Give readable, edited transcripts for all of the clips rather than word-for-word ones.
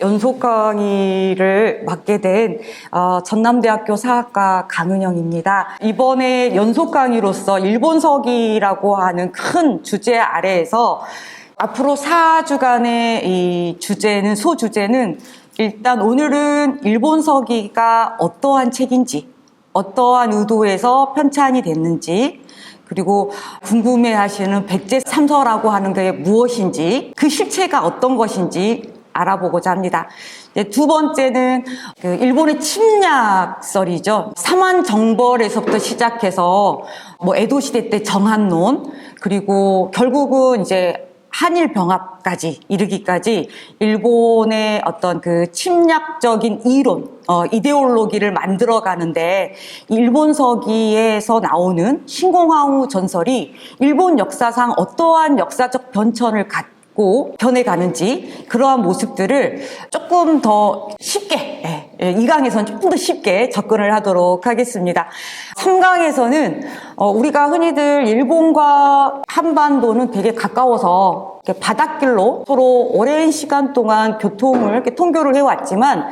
연속 강의를 맡게 된 전남대학교 사학과 강은영입니다. 이번에 연속 강의로서 일본서기라고 하는 큰 주제 아래에서 앞으로 4주간의 이 주제는, 소주제는 일단 오늘은 일본서기가 어떠한 책인지, 어떠한 의도에서 편찬이 됐는지, 그리고 궁금해하시는 백제삼서라고 하는 게 무엇인지, 그 실체가 어떤 것인지 알아보고자 합니다. 두 번째는 일본의 침략설이죠. 사만정벌에서부터 시작해서 에도 시대 때 정한론, 그리고 결국은 이제 한일 병합까지 이르기까지 일본의 어떤 그 침략적인 이론, 이데올로기를 만들어가는데 일본서기에서 나오는 신공항우 전설이 일본 역사상 어떠한 역사적 변천을 갖고 변해가는지 그러한 모습들을 조금 더 쉽게, 이 강에서는 조금 더 쉽게 접근을 하도록 하겠습니다. 3강에서는 우리가 흔히들 일본과 한반도는 되게 가까워서 바닷길로 서로 오랜 시간 동안 교통을 이렇게 통교를 해왔지만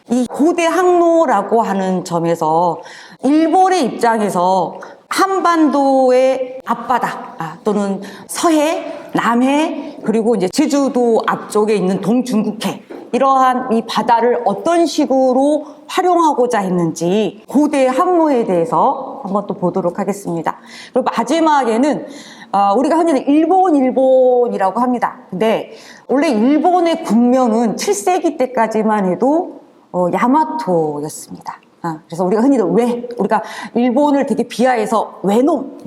이 고대 항로라고 하는 점에서 일본의 입장에서 한반도의 앞바다 또는 서해, 남해, 그리고 이제 제주도 앞쪽에 있는 동중국해, 이러한 이 바다를 어떤 식으로 활용하고자 했는지 고대 항로에 대해서 한번 또 보도록 하겠습니다. 그리고 마지막에는 우리가 흔히 일본이라고 합니다. 근데 원래 일본의 국명은 7세기 때까지만 해도 야마토였습니다. 그래서 우리가 흔히들 우리가 일본을 되게 비하해서 외놈,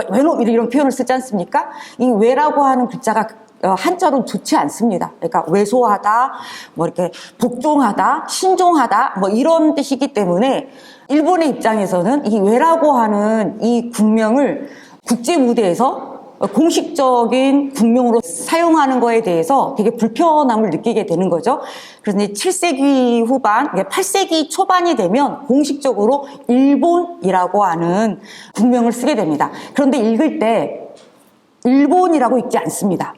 외놈 이런 표현을 쓰지 않습니까? 이 외라고 하는 글자가 한자로는 좋지 않습니다. 그러니까 왜소하다, 이렇게 복종하다, 신종하다, 이런 뜻이기 때문에 일본의 입장에서는 이 외라고 하는 이 국명을 국제 무대에서 공식적인 국명으로 사용하는 거에 대해서 되게 불편함을 느끼게 되는 거죠. 그래서 이제 7세기 후반, 8세기 초반이 되면 공식적으로 일본이라고 하는 국명을 쓰게 됩니다. 그런데 읽을 때 일본이라고 읽지 않습니다.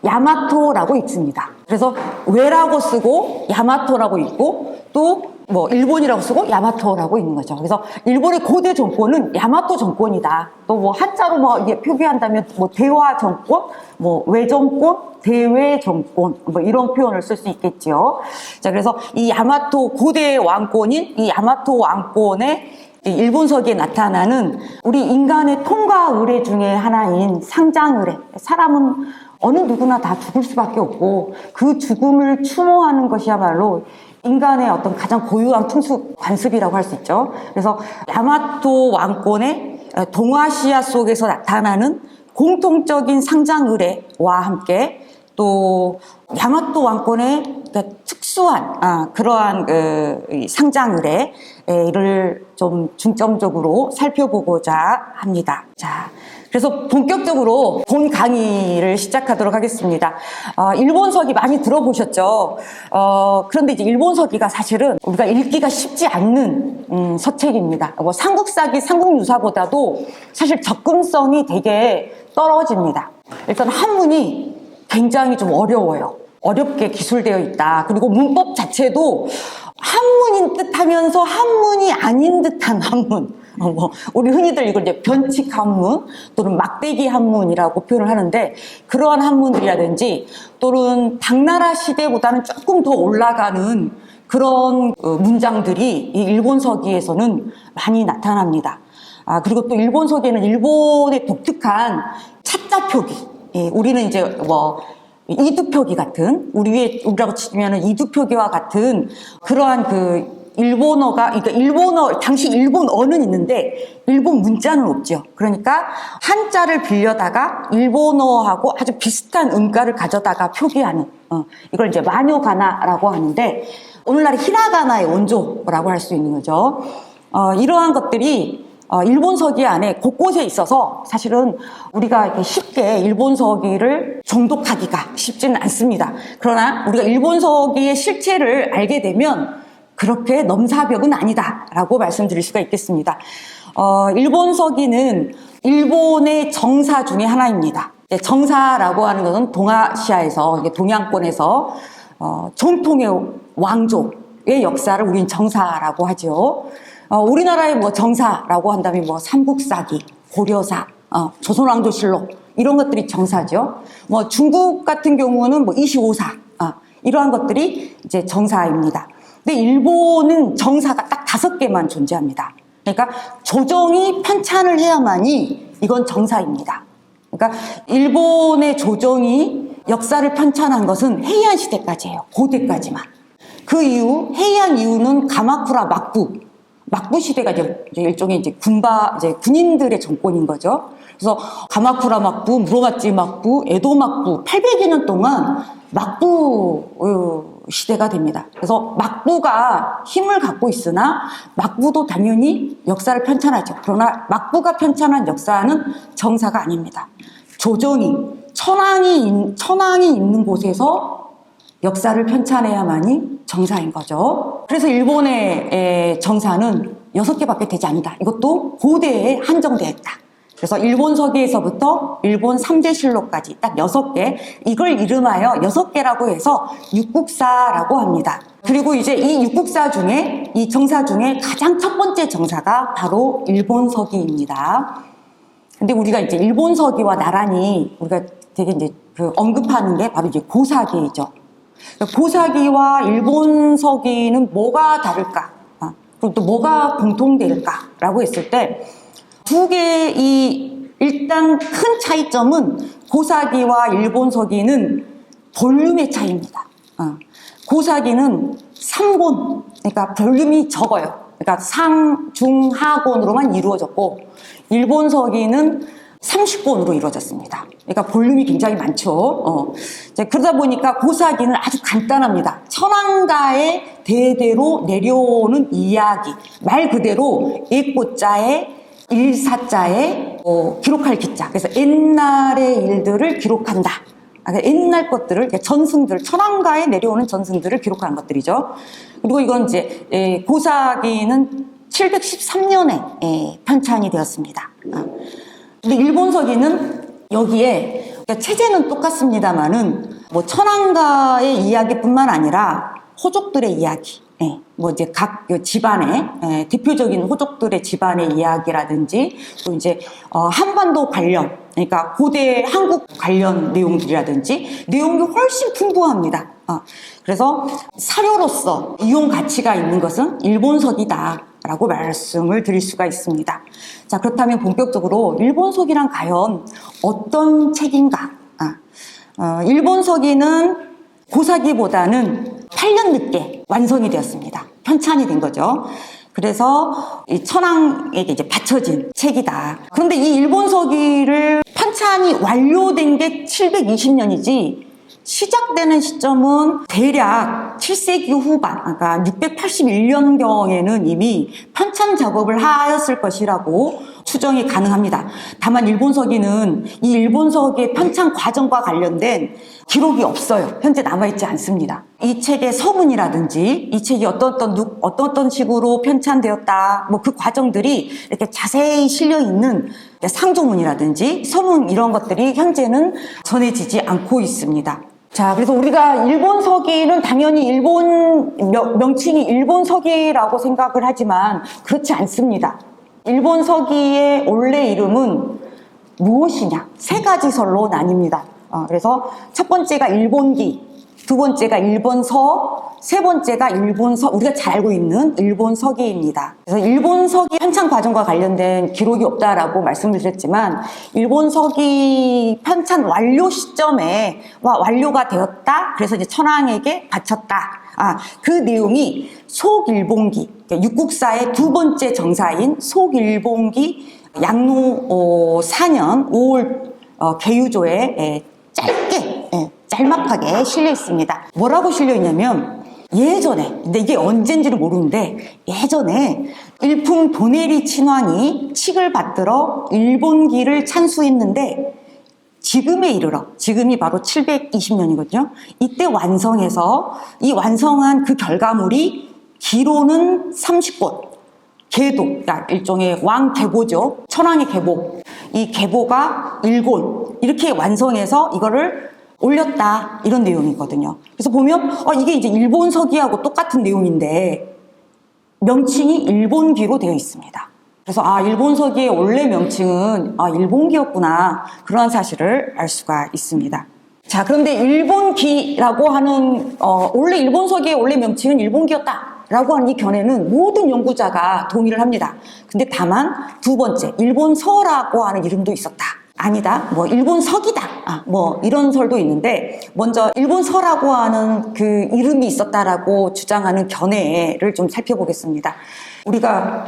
야마토라고 읽습니다. 그래서 왜라고 쓰고 야마토라고 읽고 또 일본이라고 쓰고 야마토라고 있는 거죠. 그래서 일본의 고대 정권은 야마토 정권이다. 또 한자로 이게 표기한다면 대화 정권, 외정권, 대외 정권, 이런 표현을 쓸 수 있겠죠. 자, 그래서 이 야마토 고대 왕권인 이 야마토 왕권의 일본서기에 나타나는 우리 인간의 통과 의례 중에 하나인 상장 의례. 사람은 어느 누구나 다 죽을 수밖에 없고 그 죽음을 추모하는 것이야말로 인간의 어떤 가장 고유한 풍습, 관습이라고 할 수 있죠. 그래서 야마토 왕권의 동아시아 속에서 나타나는 공통적인 상장 의례와 함께 또 야마토 왕권의 특수한 그러한 상장 의례를 좀 중점적으로 살펴보고자 합니다. 자, 그래서 본격적으로 본 강의를 시작하도록 하겠습니다. 일본서기 많이 들어보셨죠? 그런데 이제 일본서기가 사실은 우리가 읽기가 쉽지 않는 서책입니다. 삼국사기, 삼국유사보다도 사실 접근성이 되게 떨어집니다. 일단 한문이 굉장히 좀 어려워요. 어렵게 기술되어 있다. 그리고 문법 자체도 한문인 듯 하면서 한문이 아닌 듯한 한문. 우리 흔히들 이걸 이제 변칙 한문 또는 막대기 한문이라고 표현을 하는데 그러한 한문들이라든지 또는 당나라 시대보다는 조금 더 올라가는 그런 문장들이 이 일본서기에서는 많이 나타납니다. 그리고 또 일본서기에는 일본의 독특한 차자 표기. 우리는 이제 이두표기 같은, 우리라고 치면은 이두표기와 같은 그러한 일본어가, 그러니까 당시 일본어는 있는데 일본 문자는 없죠. 그러니까 한자를 빌려다가 일본어하고 아주 비슷한 음가를 가져다가 표기하는, 이걸 이제 마뇨가나라고 하는데 오늘날 히라가나의 원조라고 할 수 있는 거죠. 이러한 것들이 일본서기 안에 곳곳에 있어서 사실은 우리가 이렇게 쉽게 일본서기를 정독하기가 쉽지는 않습니다. 그러나 우리가 일본서기의 실체를 알게 되면 그렇게 넘사벽은 아니다라고 말씀드릴 수가 있겠습니다. 일본서기는 일본의 정사 중에 하나입니다. 정사라고 하는 것은 동아시아에서, 동양권에서 전통의 왕족의 역사를 우린 정사라고 하죠. 우리나라의 뭐 정사라고 한다면 뭐 삼국사기, 고려사, 조선왕조실록 이런 것들이 정사죠. 뭐 중국 같은 경우는 뭐 이시오사 이러한 것들이 이제 정사입니다. 근데 일본은 정사가 딱 5개만 존재합니다. 그러니까 조정이 편찬을 해야만이 이건 정사입니다. 그러니까 일본의 조정이 역사를 편찬한 것은 헤이안 시대까지예요. 고대까지만. 그 이후 헤이안 이후는 가마쿠라 막부 시대가 이제 일종의 이제 군인들의 정권인 거죠. 그래서 가마쿠라 막부, 무로마치 막부, 에도 막부 800여 년 동안 막부 시대가 됩니다. 그래서 막부가 힘을 갖고 있으나 막부도 당연히 역사를 편찬하죠. 그러나 막부가 편찬한 역사는 정사가 아닙니다. 조정이 천황이 있는 곳에서 역사를 편찬해야만이 정사인 거죠. 그래서 일본의 정사는 6개밖에 되지 않는다. 이것도 고대에 한정되어 있다. 그래서 일본 서기에서부터 일본 3대 실록까지 딱 6개, 이걸 이름하여 6개라고 해서 육국사라고 합니다. 그리고 이제 이 육국사 중에, 이 정사 중에 가장 첫 번째 정사가 바로 일본 서기입니다. 근데 우리가 이제 일본 서기와 나란히 우리가 되게 이제 언급하는 게 바로 이제 고사기죠. 고사기와 일본 서기는 뭐가 다를까? 그리고 또 뭐가 공통될까라고 했을 때 두 개의 일단 큰 차이점은 고사기와 일본 서기는 볼륨의 차이입니다. 고사기는 3권, 그러니까 볼륨이 적어요. 그러니까 상, 중, 하권으로만 이루어졌고 일본 서기는 30권으로 이루어졌습니다. 그러니까 볼륨이 굉장히 많죠. 그러다 보니까 고사기는 아주 간단합니다. 천황가의 대대로 내려오는 이야기, 말 그대로 액고자에 일사자에 기록할 기자. 그래서 옛날의 일들을 기록한다. 옛날 것들을, 전승들, 천황가에 내려오는 전승들을 기록하는 것들이죠. 그리고 이건 이제 고사기는 713년에 편찬이 되었습니다. 근데 일본 서기는 여기에, 그러니까 체제는 똑같습니다만은 뭐 천황가의 이야기뿐만 아니라 호족들의 이야기, 뭐 이제 각 집안의 대표적인 호족들의 집안의 이야기라든지 또 이제 한반도 관련, 그러니까 고대 한국 관련 내용들이라든지 내용이 훨씬 풍부합니다. 그래서 사료로서 이용 가치가 있는 것은 일본서기다라고 말씀을 드릴 수가 있습니다. 자, 그렇다면 본격적으로 일본서기란 과연 어떤 책인가? 일본서기는 고사기보다는 8년 늦게 완성이 되었습니다. 편찬이 된 거죠. 그래서 이 천황에게 이제 바쳐진 책이다. 그런데 이 일본서기를 편찬이 완료된 게 720년이지 시작되는 시점은 대략 7세기 후반, 그러니까 681년경에는 이미 편찬 작업을 하였을 것이라고 추정이 가능합니다. 다만 일본서기는 이 일본서기의 편찬 과정과 관련된 기록이 없어요. 현재 남아있지 않습니다. 이 책의 서문이라든지 이 책이 어떤 식으로 편찬되었다, 뭐 그 과정들이 이렇게 자세히 실려있는 상조문이라든지 서문 이런 것들이 현재는 전해지지 않고 있습니다. 자, 그래서 우리가 일본 서기는 당연히 일본 명칭이 일본 서기라고 생각을 하지만 그렇지 않습니다. 일본 서기의 원래 이름은 무엇이냐? 3가지 설로 나뉩니다. 그래서 첫 번째가 일본기, 두 번째가 일본서, 세 번째가 일본서, 우리가 잘 알고 있는 일본서기입니다. 그래서 일본서기 편찬 과정과 관련된 기록이 없다라고 말씀을 드렸지만 일본서기 편찬 완료 시점에 완료가 되었다. 그래서 이제 천황에게 바쳤다. 그 내용이 속일본기, 육국사의 두 번째 정사인 속일본기 양로 4년 5월 계유조에 짧게 짤막하게 실려 있습니다. 뭐라고 실려 있냐면 예전에, 근데 이게 언젠지는 모르는데 예전에 일품 도네리 친왕이 칙을 받들어 일본기를 찬수했는데 지금에 이르러, 지금이 바로 720년이거든요. 이때 완성해서 이 완성한 그 결과물이 기로는 30권, 계도, 그러니까 일종의 왕계보죠. 천황의 계보. 이 계보가 1권 이렇게 완성해서 이거를 올렸다 이런 내용이거든요. 그래서 보면 이게 이제 일본서기하고 똑같은 내용인데 명칭이 일본기로 되어 있습니다. 그래서 일본서기의 원래 명칭은 일본기였구나 그러한 사실을 알 수가 있습니다. 자, 그런데 일본기라고 하는 원래 일본서기의 원래 명칭은 일본기였다라고 하는 이 견해는 모든 연구자가 동의를 합니다. 근데 다만 두 번째 일본서라고 하는 이름도 있었다. 아니다. 일본서기다. 이런 설도 있는데 먼저 일본서라고 하는 그 이름이 있었다라고 주장하는 견해를 좀 살펴보겠습니다. 우리가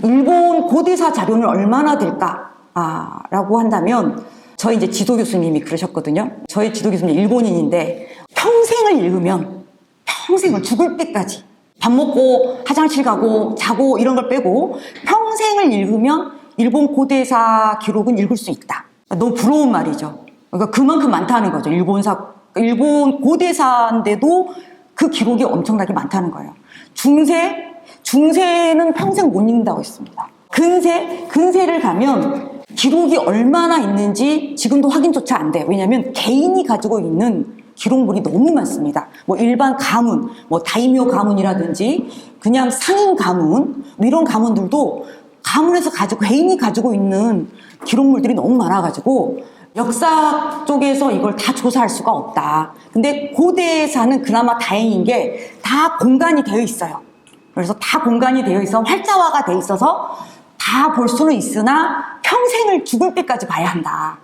일본 고대사 자료는 얼마나 될까라고 한다면 저희 이제 지도 교수님이 그러셨거든요. 저희 지도 교수님 일본인인데 평생을 읽으면 평생을 죽을 때까지 밥 먹고 화장실 가고 자고 이런 걸 빼고 평생을 읽으면 일본 고대사 기록은 읽을 수 있다. 너무 부러운 말이죠. 그러니까 그만큼 많다는 거죠. 일본 고대사인데도 그 기록이 엄청나게 많다는 거예요. 중세는 평생 못 읽는다고 했습니다. 근세를 가면 기록이 얼마나 있는지 지금도 확인조차 안 돼요. 왜냐하면 개인이 가지고 있는 기록물이 너무 많습니다. 일반 가문, 다이묘 가문이라든지 그냥 상인 가문 이런 가문들도 가문에서 개인이 가지고 있는 기록물들이 너무 많아가지고 역사 쪽에서 이걸 다 조사할 수가 없다. 근데 고대사는 그나마 다행인 게 다 공간이 되어 있어요. 그래서 다 공간이 되어 있어 활자화가 되어 있어서 다 볼 수는 있으나 평생을 죽을 때까지 봐야 한다.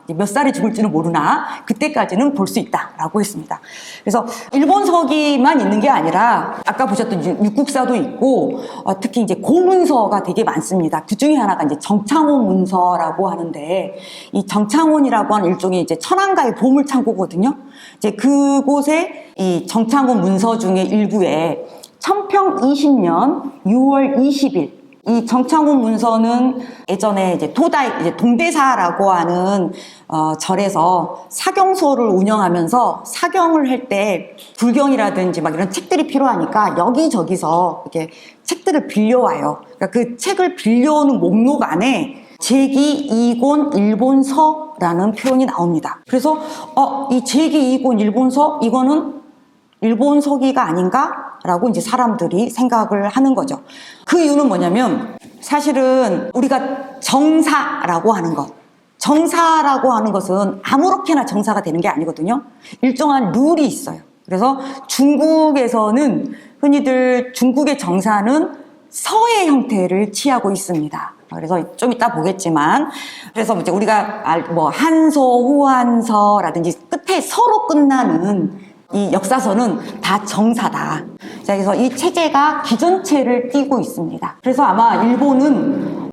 몇 살에 죽을지는 모르나 그때까지는 볼 수 있다라고 했습니다. 그래서 일본서기만 있는 게 아니라 아까 보셨던 육국사도 있고 특히 이제 고문서가 되게 많습니다. 그 중에 하나가 이제 정창원 문서라고 하는데 이 정창원이라고 하는 일종의 이제 천안가의 보물창고거든요. 이제 그곳에 이 정창원 문서 중에 일부에 천평 20년 6월 20일 이 정창원 문서는 예전에 이제 동대사라고 하는 절에서 사경소를 운영하면서 사경을 할 때 불경이라든지 막 이런 책들이 필요하니까 여기저기서 이렇게 책들을 빌려와요. 그러니까 그 책을 빌려오는 목록 안에 제기 2권 일본서라는 표현이 나옵니다. 그래서 이 제기 2권 일본서 이거는 일본서기가 아닌가라고 이제 사람들이 생각을 하는 거죠. 그 이유는 뭐냐면 사실은 우리가 정사라고 하는 것은 아무렇게나 정사가 되는 게 아니거든요. 일정한 룰이 있어요. 그래서 중국에서는 흔히들 중국의 정사는 서의 형태를 취하고 있습니다. 그래서 좀 이따 보겠지만 그래서 이제 우리가 한서, 후한서라든지 끝에 서로 끝나는 이 역사서는 다 정사다. 자, 그래서 이 체제가 기존체를 띠고 있습니다. 그래서 아마 일본은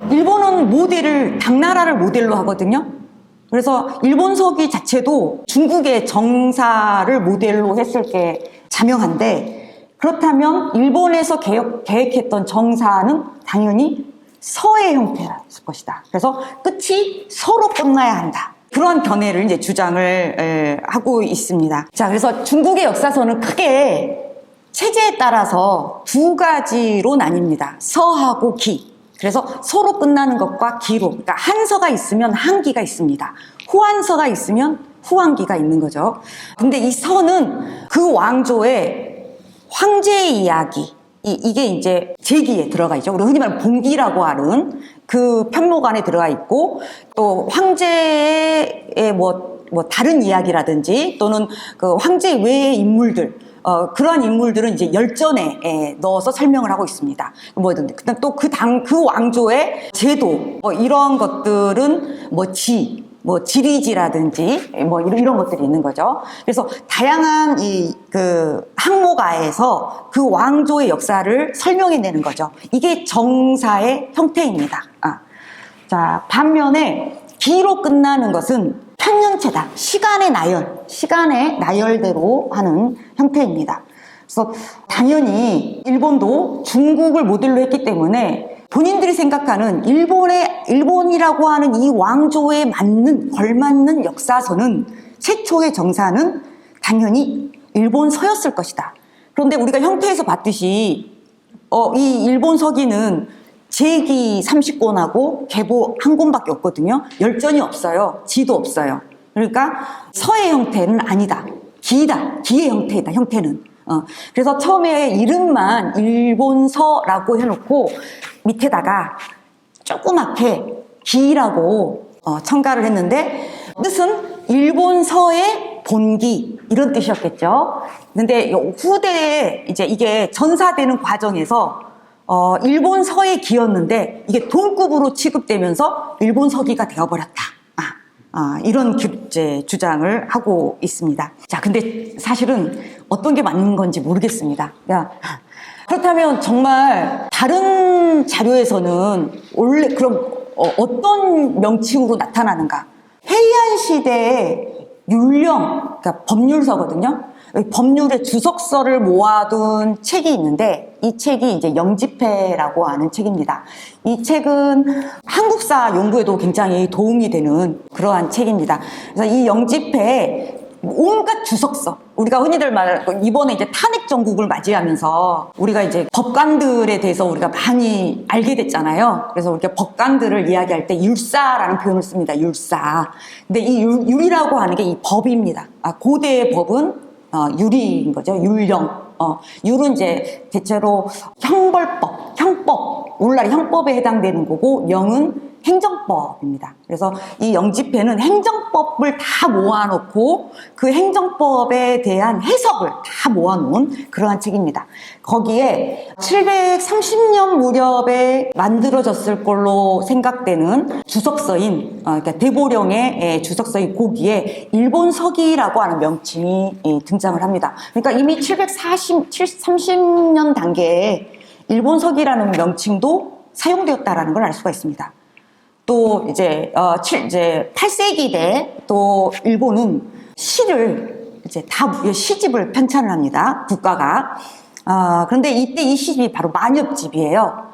당나라를 모델로 하거든요. 그래서 일본서기 자체도 중국의 정사를 모델로 했을 게 자명한데 그렇다면 일본에서 계획했던 정사는 당연히 서의 형태였을 것이다. 그래서 끝이 서로 끝나야 한다. 그런 견해를 이제 주장을 하고 있습니다. 자, 그래서 중국의 역사서는 크게 체제에 따라서 두 가지로 나뉩니다. 서하고 기. 그래서 서로 끝나는 것과 기로. 그러니까 한서가 있으면 한기가 있습니다. 후한서가 있으면 후한기가 있는 거죠. 근데 이 서는 그 왕조의 황제의 이야기. 이게 이제 제기에 들어가 있죠. 우리 흔히 말하는 봉기라고 하는 그 편목 안에 들어가 있고 또 황제의 다른 이야기라든지 또는 그 황제 외의 인물들 그러한 인물들은 이제 열전에 넣어서 설명을 하고 있습니다. 또 그 왕조의 제도 이런 것들은 지리지라든지 이런 것들이 있는 거죠. 그래서 다양한 그 항목아에서 그 왕조의 역사를 설명해내는 거죠. 이게 정사의 형태입니다. 자, 반면에 기로 끝나는 것은 편년체다. 시간의 나열대로 하는 형태입니다. 그래서 당연히 일본도 중국을 모델로 했기 때문에 본인들이 생각하는 일본이라고 하는 이 왕조에 걸맞는 역사서는 최초의 정사는 당연히 일본서였을 것이다. 그런데 우리가 형태에서 봤듯이 이 일본서기는 제기 30권하고 계보 1권밖에 없거든요. 열전이 없어요. 지도 없어요. 그러니까 서의 형태는 아니다. 기이다. 기의 형태이다. 형태는. 그래서 처음에 이름만 일본서라고 해놓고 밑에다가 조그맣게 기라고 첨가를 했는데 뜻은 일본서의 본기 이런 뜻이었겠죠. 근데 후대에 이제 이게 전사되는 과정에서 일본서의 기였는데 이게 동급으로 취급되면서 일본서기가 되어버렸다. 이런 주장을 하고 있습니다. 자, 근데 사실은 어떤 게 맞는 건지 모르겠습니다. 그렇다면 정말 다른 자료에서는 원래 그럼 어떤 명칭으로 나타나는가? 해이안 시대의 율령, 그러니까 법률서거든요. 법률의 주석서를 모아둔 책이 있는데 이 책이 이제 영집회라고 하는 책입니다. 이 책은 한국사 연구에도 굉장히 도움이 되는 그러한 책입니다. 그래서 이 영집회에 온갖 주석서, 우리가 흔히들 말하는 이번에 이제 탄핵 정국을 맞이하면서 우리가 이제 법관들에 대해서 우리가 많이 알게 됐잖아요. 그래서 우리가 법관들을 이야기할 때 율사라는 표현을 씁니다. 율사. 근데 이 율이라고 하는 게 이 법입니다. 고대의 법은 율인 거죠. 율령. 율은 이제 대체로 형벌법, 형법, 오늘날 형법에 해당되는 거고, 영은 행정법입니다. 그래서 이 영집회는 행정법을 다 모아놓고 그 행정법에 대한 해석을 다 모아놓은 그러한 책입니다. 거기에 730년 무렵에 만들어졌을 걸로 생각되는 주석서인, 그러니까 대보령의 주석서인 고기에 일본서기라고 하는 명칭이 등장을 합니다. 그러니까 이미 730년 단계에 일본서기라는 명칭도 사용되었다라는 걸 알 수가 있습니다. 또 이제 8세기 때 또 일본은 시를 이제 다 시집을 편찬을 합니다. 국가가. 그런데 이때 이 시집이 바로 만엽집이에요.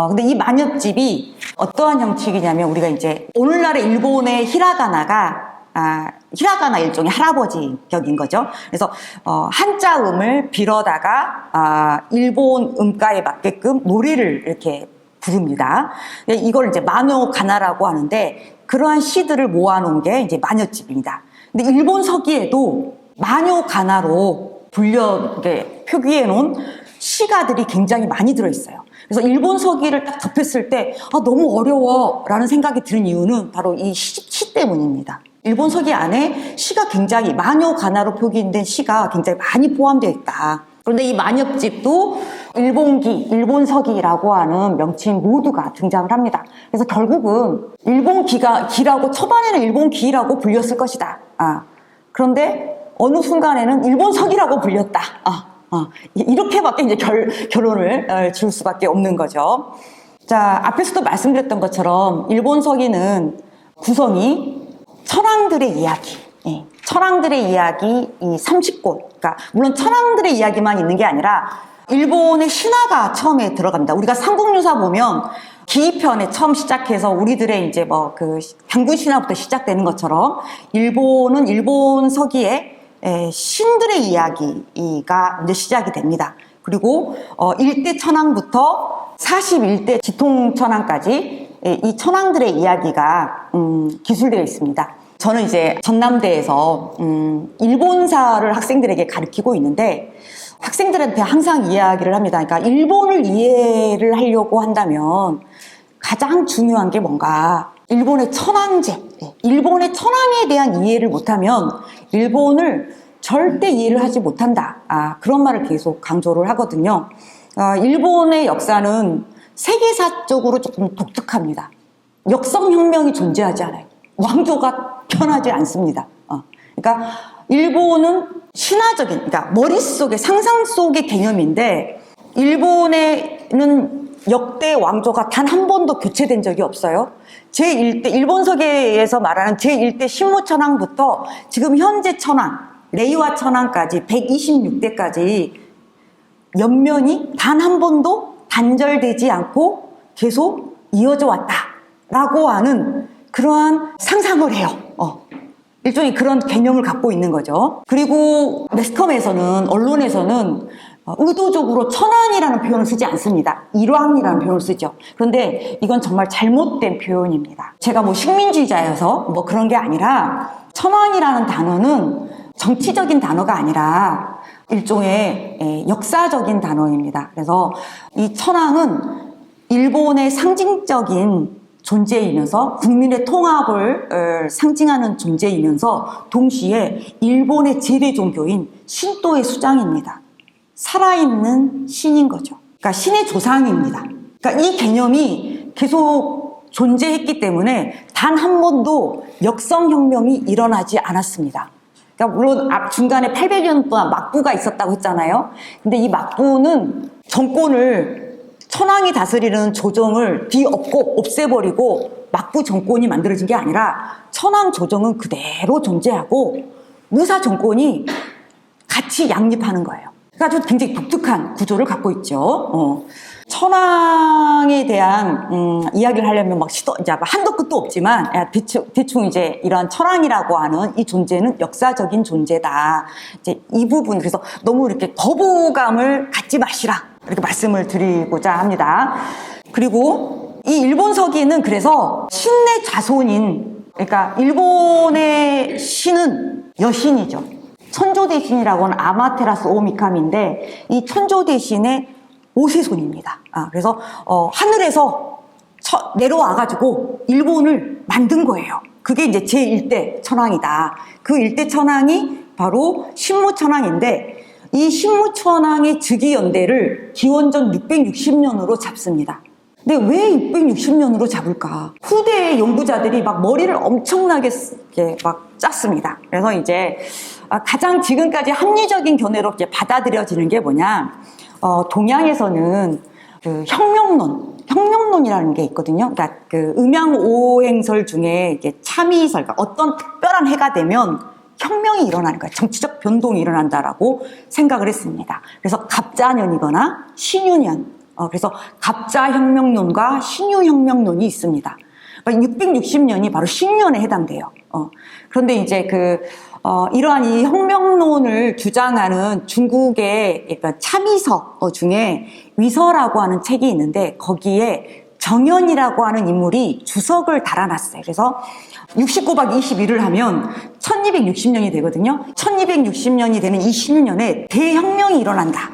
근데 이 만엽집이 어떠한 형식이냐면 우리가 이제 오늘날의 일본의 히라가나가 히라가나 일종의 할아버지 격인 거죠. 그래서 한자음을 빌어다가 일본 음가에 맞게끔 노래를 이렇게 부릅니다. 이걸 이제 만요가나라고 하는데 그러한 시들을 모아놓은 게 이제 만엽집입니다. 근데 일본 서기에도 만요가나로 표기해 놓은 시가들이 굉장히 많이 들어있어요. 그래서 일본 서기를 딱 접했을 때 너무 어려워라는 생각이 드는 이유는 바로 이 시 때문입니다. 일본 서기 안에 시가 굉장히 만요가나로 표기된 시가 굉장히 많이 포함되어 있다. 그런데 이 만엽집도 일본기, 일본서기라고 하는 명칭 모두가 등장을 합니다. 그래서 결국은 일본기라고 초반에는 일본기라고 불렸을 것이다. 그런데 어느 순간에는 일본서기라고 불렸다. 이렇게밖에 이제 결론을 줄 수밖에 없는 거죠. 자, 앞에서도 말씀드렸던 것처럼 일본서기는 구성이 천황들의 이야기, 천황들의 이야기 이 30곳. 그러니까 물론 천황들의 이야기만 있는 게 아니라 일본의 신화가 처음에 들어갑니다. 우리가 삼국유사 보면 기이편에 처음 시작해서 우리들의 이제 단군 신화부터 시작되는 것처럼 일본은 일본 서기에 신들의 이야기가 이제 시작이 됩니다. 그리고 1대 천황부터 41대 지통천황까지 이 천황들의 이야기가 기술되어 있습니다. 저는 이제 전남대에서 일본사를 학생들에게 가르치고 있는데 학생들한테 항상 이야기를 합니다. 그러니까 일본을 이해를 하려고 한다면 가장 중요한 게 뭔가 일본의 천황제, 일본의 천황에 대한 이해를 못하면 일본을 절대 이해를 하지 못한다. 그런 말을 계속 강조를 하거든요. 일본의 역사는 세계사적으로 조금 독특합니다. 역성혁명이 존재하지 않아요. 왕조가 편하지 않습니다. 그러니까 일본은 신화적인, 그러니까 머릿속에 상상 속의 개념인데 일본에는 역대 왕조가 단 한 번도 교체된 적이 없어요. 제1대 일본 서기에서 말하는 제1대 신무천황부터 지금 현재 천황, 레이와 천황까지 126대까지 연면이 단 한 번도 단절되지 않고 계속 이어져 왔다라고 하는 그러한 상상을 해요. 일종의 그런 개념을 갖고 있는 거죠. 그리고 매스컴에서는, 언론에서는 의도적으로 천황이라는 표현을 쓰지 않습니다. 일왕이라는 표현을 쓰죠. 그런데 이건 정말 잘못된 표현입니다. 제가 식민주의자여서 그런 게 아니라 천황이라는 단어는 정치적인 단어가 아니라 일종의 역사적인 단어입니다. 그래서 이 천황은 일본의 상징적인 존재이면서 국민의 통합을 상징하는 존재이면서 동시에 일본의 재래 종교인 신도의 수장입니다. 살아있는 신인 거죠. 그러니까 신의 조상입니다. 그러니까 이 개념이 계속 존재했기 때문에 단 한 번도 역성혁명이 일어나지 않았습니다. 그러니까 물론 중간에 800년 동안 막부가 있었다고 했잖아요. 근데 이 막부는 정권을 천황이 다스리는 조정을 뒤엎고 없애버리고 막부 정권이 만들어진 게 아니라 천황 조정은 그대로 존재하고 무사 정권이 같이 양립하는 거예요. 그러니까 아주 굉장히 독특한 구조를 갖고 있죠. 천황에 대한 이야기를 하려면 이제 한도 끝도 없지만 대충 이제 이런 천황이라고 하는 이 존재는 역사적인 존재다. 이제 이 부분 그래서 너무 이렇게 거부감을 갖지 마시라 이렇게 말씀을 드리고자 합니다. 그리고 이 일본 서기는 그래서 신의 자손인 그러니까 일본의 신은 여신이죠. 천조 대신이라고 하는 아마테라스 오미카미인데 이 천조 대신의 5세손입니다. 그래서 하늘에서 내려와가지고 일본을 만든 거예요. 그게 이제 제1대 천황이다. 그 1대 천황이 바로 신무천황인데 이 신무천황의 즉위연대를 기원전 660년으로 잡습니다. 근데 왜 660년으로 잡을까? 후대 연구자들이 막 머리를 엄청나게 막 짰습니다. 그래서 이제 가장 지금까지 합리적인 견해로 이제 받아들여지는 게 뭐냐? 동양에서는 그 혁명론이라는 게 있거든요. 그러니까 그 음양오행설 중에 이게 참이설, 그러니까 어떤 특별한 해가 되면 혁명이 일어나는 거예요. 정치적 변동이 일어난다라고 생각을 했습니다. 그래서 갑자년이거나 신유년, 그래서 갑자혁명론과 신유혁명론이 있습니다. 660년이 바로 신년에 해당돼요. 그런데 이제 이러한 이 혁명론을 주장하는 중국의 약간 참의서 중에 위서라고 하는 책이 있는데 거기에 정연이라고 하는 인물이 주석을 달아놨어요. 그래서 69박 21을 하면 1260년이 되거든요. 1260년이 되는 이 신년에 대혁명이 일어난다.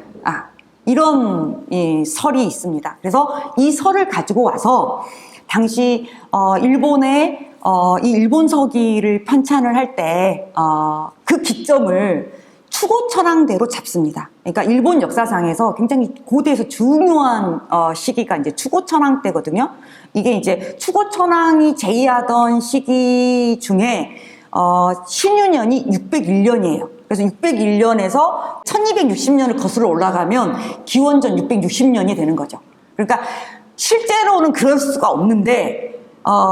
이런 설이 있습니다. 그래서 이 설을 가지고 와서 당시 일본의 이 일본 서기를 편찬을 할 때 그 기점을 추고천황대로 잡습니다. 그러니까 일본 역사상에서 굉장히 고대에서 중요한 시기가 이제 추고천황 때거든요. 이게 이제 추고천황이 제위하던 시기 중에 신유년이 601년이에요. 그래서 601년에서 1260년을 거슬러 올라가면 기원전 660년이 되는 거죠. 그러니까 실제로는 그럴 수가 없는데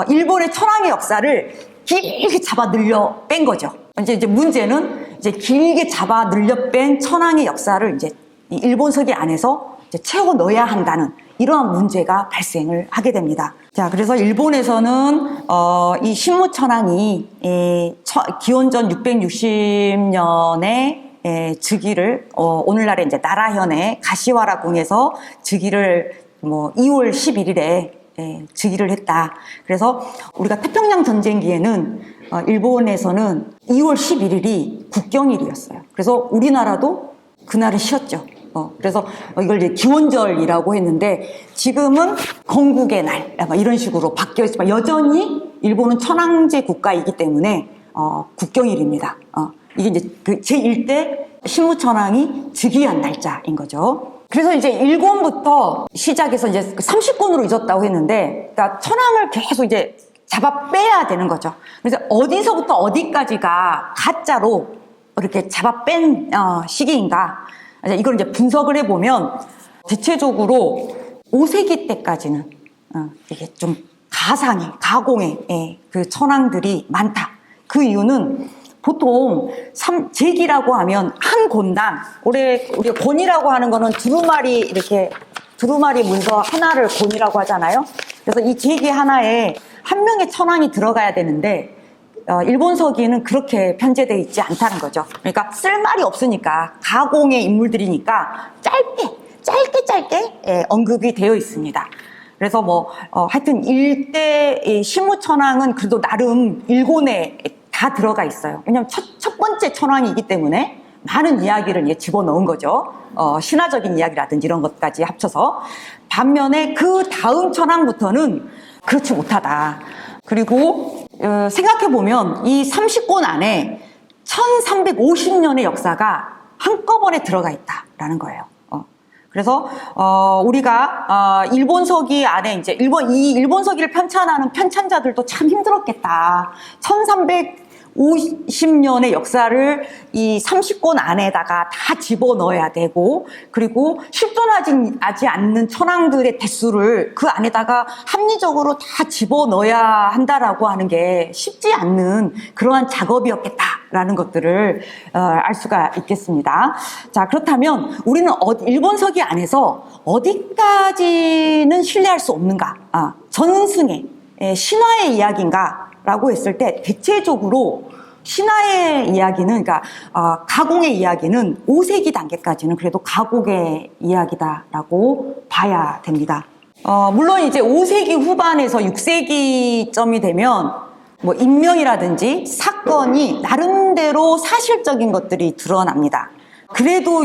일본의 천황의 역사를 길게 잡아 늘려 뺀 거죠. 이제 문제는 이제 길게 잡아 늘려 뺀 천황의 역사를 이제 일본 서기 안에서 이제 채워 넣어야 한다는 이러한 문제가 발생을 하게 됩니다. 자, 그래서 일본에서는 이 신무천황이 기원전 660년에 즉위를 오늘날의 이제 나라현의 가시와라 궁에서 즉위를 2월 11일에 즉위를 했다. 그래서 우리가 태평양 전쟁기에는 일본에서는 2월 11일이 국경일이었어요. 그래서 우리나라도 그날은 쉬었죠. 그래서 이걸 이제 기원절이라고 했는데 지금은 건국의 날 이런 식으로 바뀌어 있지만 여전히 일본은 천황제 국가이기 때문에 국경일입니다. 이게 이제 그 제1대 신무천황이 즉위한 날짜인 거죠. 그래서 이제 1권부터 시작해서 이제 30권으로 잊었다고 했는데, 그러니까 천황을 계속 이제 잡아 빼야 되는 거죠. 그래서 어디서부터 어디까지가 가짜로 이렇게 잡아 뺀 시기인가? 이걸 이제 분석을 해보면 대체적으로 5세기 때까지는 이게 좀 가공의 그 천황들이 많다. 그 이유는 보통 제기라고 하면 한 권당, 우리가 권이라고 하는 거는 두루마리 문서 하나를 권이라고 하잖아요. 그래서 이 제기 하나에 한 명의 천황이 들어가야 되는데 일본 서기는 그렇게 편제되어 있지 않다는 거죠. 그러니까 쓸 말이 없으니까 가공의 인물들이니까 짧게 언급이 되어 있습니다. 그래서 하여튼 일대 신무천황은 그래도 나름 일본의 다 들어가 있어요. 왜냐하면 첫 번째 천왕이기 때문에 많은 이야기를 집어넣은 거죠. 신화적인 이야기라든지 이런 것까지 합쳐서. 반면에 그 다음 천왕부터는 그렇지 못하다. 그리고 생각해보면 이 30권 안에 1350년의 역사가 한꺼번에 들어가 있다라는 거예요. 그래서 우리가 일본서기 안에 이제 이 일본서기를 편찬하는 편찬자들도 참 힘들었겠다. 1350년의 역사를 이 30권 안에다가 다 집어넣어야 되고, 그리고 실존하지 않는 천왕들의 대수를 그 안에다가 합리적으로 다 집어넣어야 한다라고 하는 게 쉽지 않는 그러한 작업이었겠다라는 것들을 알 수가 있겠습니다. 자, 그렇다면 우리는 일본서기 안에서 어디까지는 신뢰할 수 없는가? 전승의 신화의 이야기인가? 라고 했을 때 대체적으로 신화의 이야기는, 그러니까 가공의 이야기는 5세기 단계까지는 그래도 가공의 이야기다라고 봐야 됩니다. 물론 이제 5세기 후반에서 6세기쯤이 되면 뭐 인명이라든지 사건이 나름대로 사실적인 것들이 드러납니다. 그래도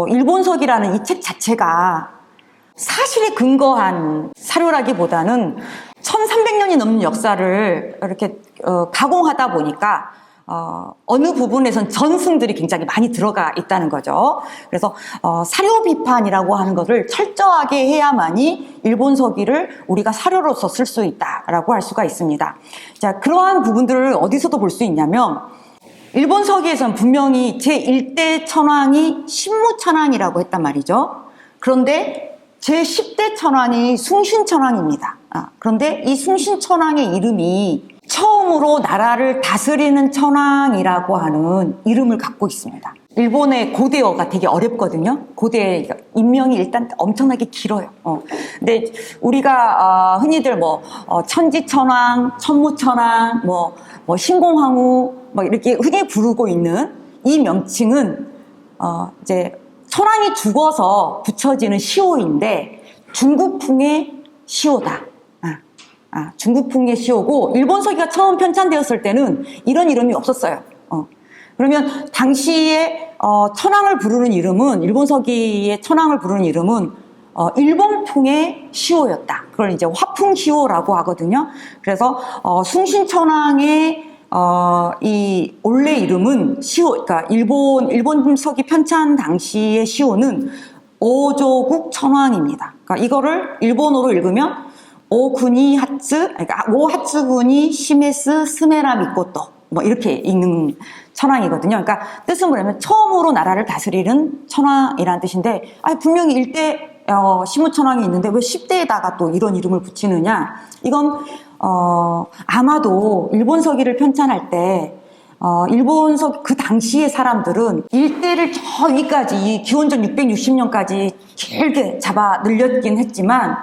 일본서기라는 이 책 자체가 사실에 근거한 사료라기보다는 1300년이 넘는 역사를 이렇게 가공하다 보니까 어느 부분에선 전승들이 굉장히 많이 들어가 있다는 거죠. 그래서 사료 비판이라고 하는 것을 철저하게 해야만이 일본서기를 우리가 사료로서 쓸 수 있다라고 할 수가 있습니다. 자, 그러한 부분들을 어디서도 볼 수 있냐면 일본서기에서는 분명히 제1대 천왕이 신무천왕이라고 했단 말이죠. 그런데 제10대 천왕이 숭신천왕입니다. 그런데 이 숭신천왕의 이름이 처음으로 나라를 다스리는 천왕이라고 하는 이름을 갖고 있습니다. 일본의 고대어가 되게 어렵거든요. 고대 인명이 일단 엄청나게 길어요. 근데 우리가 흔히들 천지천왕, 천무천왕, 신공황후 이렇게 흔히 부르고 있는 이 명칭은 이제 천왕이 죽어서 붙여지는 시호인데 중국풍의 시호다. 중국풍의 시호고 일본서기가 처음 편찬되었을 때는 이런 이름이 없었어요. 그러면 당시에 천왕을 부르는 이름은 일본서기의 천왕을 부르는 이름은 일본풍의 시호였다. 그걸 이제 화풍시호라고 하거든요. 그래서 숭신천왕의 이 원래 이름은 시호, 그러니까 일본서기 편찬 당시의 시호는 오조국 천왕입니다. 그러니까 이거를 일본어로 읽으면 오쿠니 하츠, 그러니까 오하츠군이 시메스 스메라 미코토 이렇게 읽는 천왕이거든요. 그러니까 뜻은 뭐냐면 처음으로 나라를 다스리는 천왕이라는 뜻인데, 분명히 1대 신무천왕이 있는데 왜 10대에다가 또 이런 이름을 붙이느냐? 이건 아마도 일본서기를 편찬할 때 일본서기 그 당시의 사람들은 일대를 저 위까지 이 기원전 660년까지 길게 잡아 늘렸긴 했지만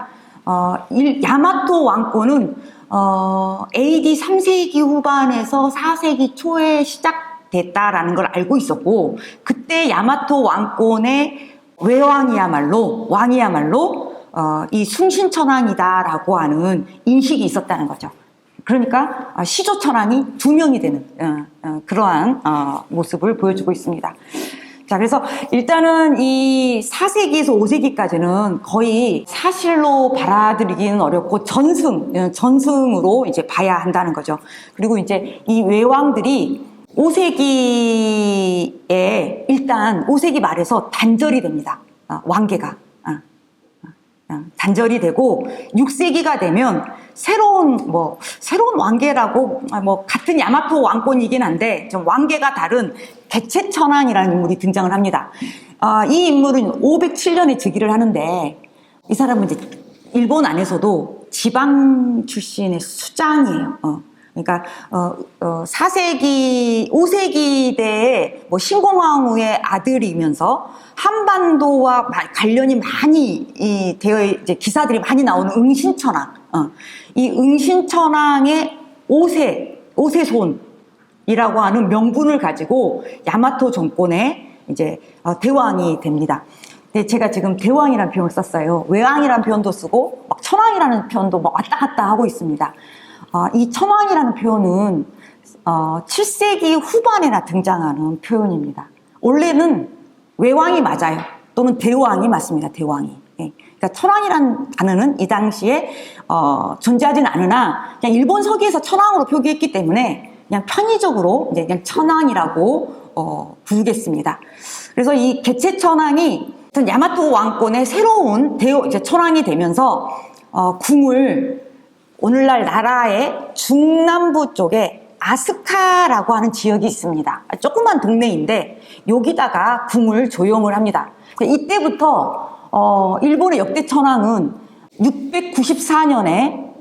야마토 왕권은 AD 3세기 후반에서 4세기 초에 시작됐다라는 걸 알고 있었고, 그때 야마토 왕권의 왕이야말로 이 숭신천왕이다라고 하는 인식이 있었다는 거죠. 그러니까 시조천왕이 2명이 되는 그러한 모습을 보여주고 있습니다. 자, 그래서 일단은 이 4세기에서 5세기까지는 거의 사실로 받아들이기는 어렵고 전승으로 이제 봐야 한다는 거죠. 그리고 이제 이 외왕들이 5세기에 일단 5세기 말에서 단절이 됩니다. 왕계가. 단절이 되고 6세기가 되면 새로운 왕계라고 같은 야마토 왕권이긴 한데 좀 왕계가 다른 개체천왕이라는 인물이 등장을 합니다. 이 인물은 507년에 즉위를 하는데 이 사람은 이제 일본 안에서도 지방 출신의 수장이에요. 그러니까 4세기, 5세기 때에 신공황후의 아들이면서 한반도와 관련이 많이 되어 이제 기사들이 많이 나오는 응신천왕. 이 응신천왕의 5세손이라고 하는 명분을 가지고 야마토 정권의 이제 대왕이 됩니다. 근데 제가 지금 대왕이라는 표현을 썼어요. 외왕이라는 표현도 쓰고 천왕이라는 표현도 왔다 갔다 하고 있습니다. 이 천황이라는 표현은 7세기 후반에나 등장하는 표현입니다. 원래는 외왕이 맞아요. 또는 대왕이 맞습니다. 대왕이. 예. 그러니까 천황이라는 단어는 이 당시에 존재하지는 않으나 그냥 일본 서기에서 천황으로 표기했기 때문에 그냥 편의적으로 이제 그냥 천황이라고 부르겠습니다. 그래서 이 개체천황이 야마토 왕권의 새로운 이제 천황이 되면서 궁을 오늘날 나라의 중남부 쪽에 아스카라고 하는 지역이 있습니다. 조그만 동네인데 여기다가 궁을 조용을 합니다. 이때부터 일본의 역대 천황은 694년에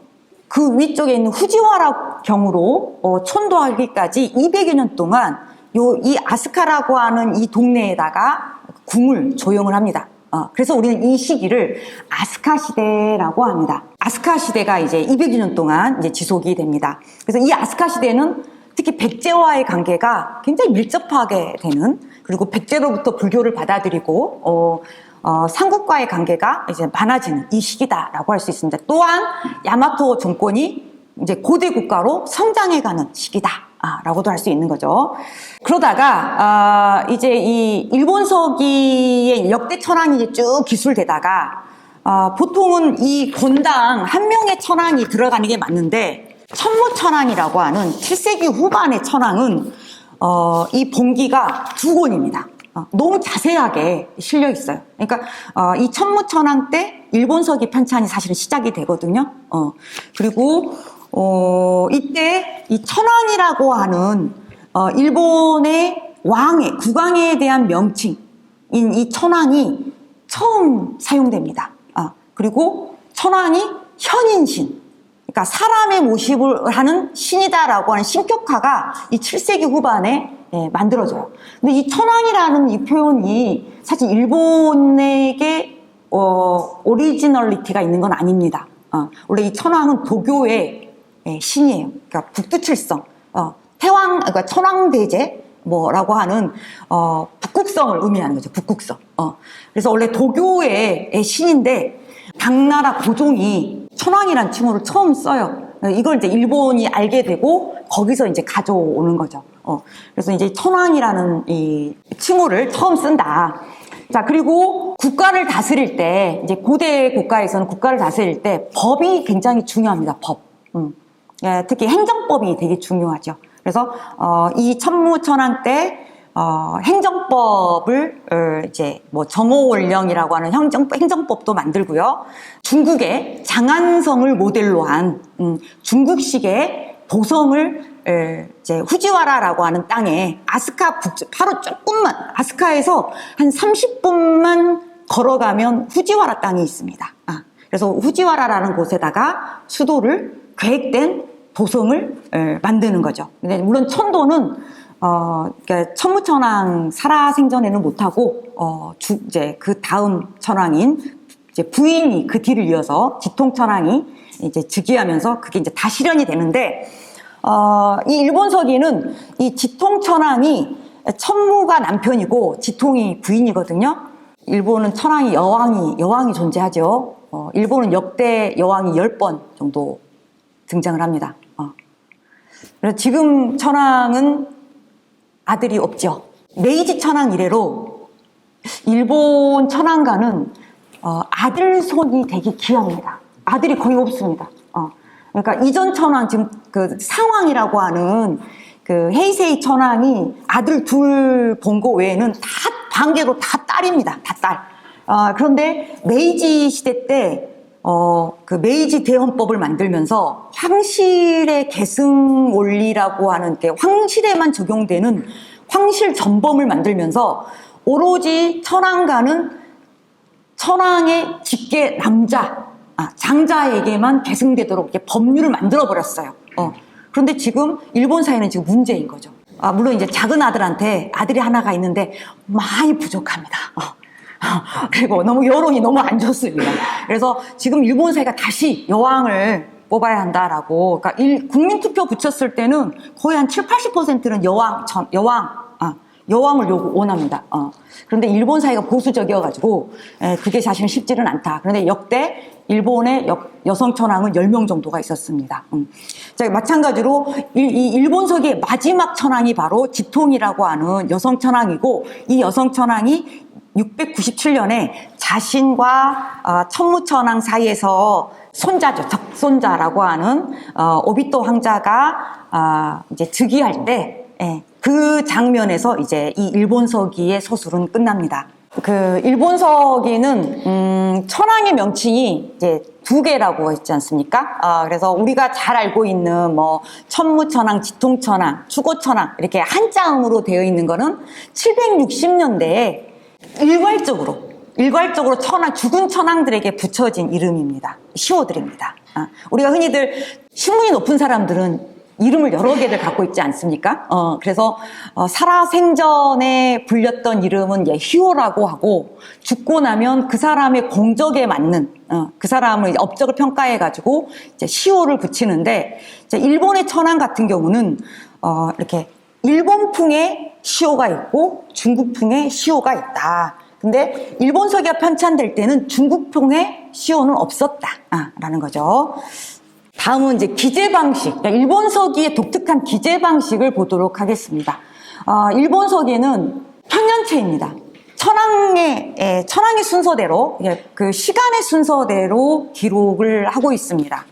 그 위쪽에 있는 후지와라 경으로 천도하기까지 200여 년 동안 이 아스카라고 하는 이 동네에다가 궁을 조용을 합니다. 그래서 우리는 이 시기를 아스카 시대라고 합니다. 아스카 시대가 이제 200여 년 동안 이제 지속이 됩니다. 그래서 이 아스카 시대는 특히 백제와의 관계가 굉장히 밀접하게 되는, 그리고 백제로부터 불교를 받아들이고 삼국과의 관계가 이제 많아지는 이 시기다라고 할 수 있습니다. 또한 야마토 정권이 이제 고대 국가로 성장해가는 시기다라고도 할 수 있는 거죠. 그러다가 이제 이 일본 서기의 역대 천황이 이제 쭉 기술되다가 보통은 이 권당 한 명의 천황이 들어가는 게 맞는데, 천무천황이라고 하는 7세기 후반의 천황은 이 본기가 2권입니다. 너무 자세하게 실려 있어요. 그러니까 이 천무천황 때 일본 서기 편찬이 사실은 시작이 되거든요. 그리고 이때 이 천황이라고 하는 일본의 왕의 국왕에 대한 명칭인 이 천황이 처음 사용됩니다. 그리고 천황이 현인신, 그러니까 사람의 모습을 하는 신이다라고 하는 신격화가 이 7세기 후반에 만들어져요. 근데 이 천황이라는 이 표현이 사실 일본에게 오리지널리티가 있는 건 아닙니다. 원래 이 천황은 도교의 신이에요. 그러니까 북두칠성, 그러니까 천황대제 뭐라고 하는 북극성을 의미하는 거죠. 북극성. 그래서 원래 도교의 신인데 당나라 고종이 천황이란 칭호를 처음 써요. 이걸 이제 일본이 알게 되고 거기서 이제 가져오는 거죠. 그래서 이제 천황이라는 이 칭호를 처음 쓴다. 자, 그리고 국가를 다스릴 때, 이제 고대 국가에서는 국가를 다스릴 때 법이 굉장히 중요합니다. 법. 특히 행정법이 되게 중요하죠. 그래서 이 천무천황 때 행정법을 이제 뭐 정오원령이라고 하는 행정법도 만들고요. 중국의 장안성을 모델로 한 중국식의 도성을 이제 후지와라라고 하는 땅에 아스카 바로 조금만, 아스카에서 한 30분만 걸어가면 후지와라 땅이 있습니다. 그래서 후지와라라는 곳에다가 수도를 계획된 도성을 만드는 거죠. 근데 물론 천도는 그러니까 천무천황 살아생전에는 못하고 이제 그 다음 천황인 이제 부인이 그 뒤를 이어서 지통천황이 이제 즉위하면서 그게 이제 다 실현이 되는데, 이 일본 서기는 이 지통천황이 천무가 남편이고 지통이 부인이거든요. 일본은 천황이 여왕이 존재하죠. 일본은 역대 여왕이 10번 정도 등장을 합니다. 그래서 지금 천황은 아들이 없죠. 메이지 천황 이래로 일본 천황가는 아들 손이 되게 귀합니다. 아들이 거의 없습니다. 그러니까 이전 천황, 지금 그 상황이라고 하는 그 헤이세이 천황이 아들 둘 본 거 외에는 다 반개로 다 딸입니다. 다 딸. 그런데 메이지 시대 때 그 메이지 대헌법을 만들면서 황실의 계승 원리라고 하는 게 황실에만 적용되는 황실 전범을 만들면서 오로지 천황가는 천황의 직계 남자, 장자에게만 계승되도록 이렇게 법률을 만들어 버렸어요. 그런데 지금 일본 사회는 지금 문제인 거죠. 물론 이제 작은 아들한테 아들이 하나가 있는데 많이 부족합니다. 그리고 너무 여론이 너무 안 좋습니다. 그래서 지금 일본 사회가 다시 여왕을 뽑아야 한다라고, 그러니까 국민투표 붙였을 때는 거의 한 7, 80%는 여왕을 원합니다. 그런데 일본 사회가 보수적이어가지고 그게 사실은 쉽지는 않다. 그런데 역대 일본의 여성 천황은 10명 정도가 있었습니다. 자, 마찬가지로 이 일본서기의 마지막 천황이 바로 지통이라고 하는 여성 천황이고, 이 여성 천황이 697년에 자신과 천무천황 사이에서 손자죠, 적손자라고 하는 오비토 황자가 이제 즉위할 때 그 장면에서 이제 이 일본서기의 서술은 끝납니다. 그 일본서기는 천황의 명칭이 이제 2개라고 했지 않습니까? 그래서 우리가 잘 알고 있는 뭐 천무천황, 지통천황, 추고천황 이렇게 한자음으로 되어 있는 거는 760년대에 일괄적으로 죽은 천황들에게 붙여진 이름입니다. 시호들입니다. 우리가 흔히들 신분이 높은 사람들은 이름을 여러 개를 갖고 있지 않습니까? 그래서 살아생전에 불렸던 이름은 희호라고 하고, 죽고 나면 그 사람의 공적에 맞는 그 사람의 업적을 평가해가지고 이제 시호를 붙이는데, 이제 일본의 천황 같은 경우는 이렇게 일본풍의 시호가 있고 중국풍의 시호가 있다. 근데 일본서기가 편찬될 때는 중국풍의 시호는 없었다라는 거죠. 다음은 이제 기재 방식, 그러니까 일본서기의 독특한 기재 방식을 보도록 하겠습니다. 일본서기는 평년체입니다. 천황의 순서대로, 그 시간의 순서대로 기록을 하고 있습니다.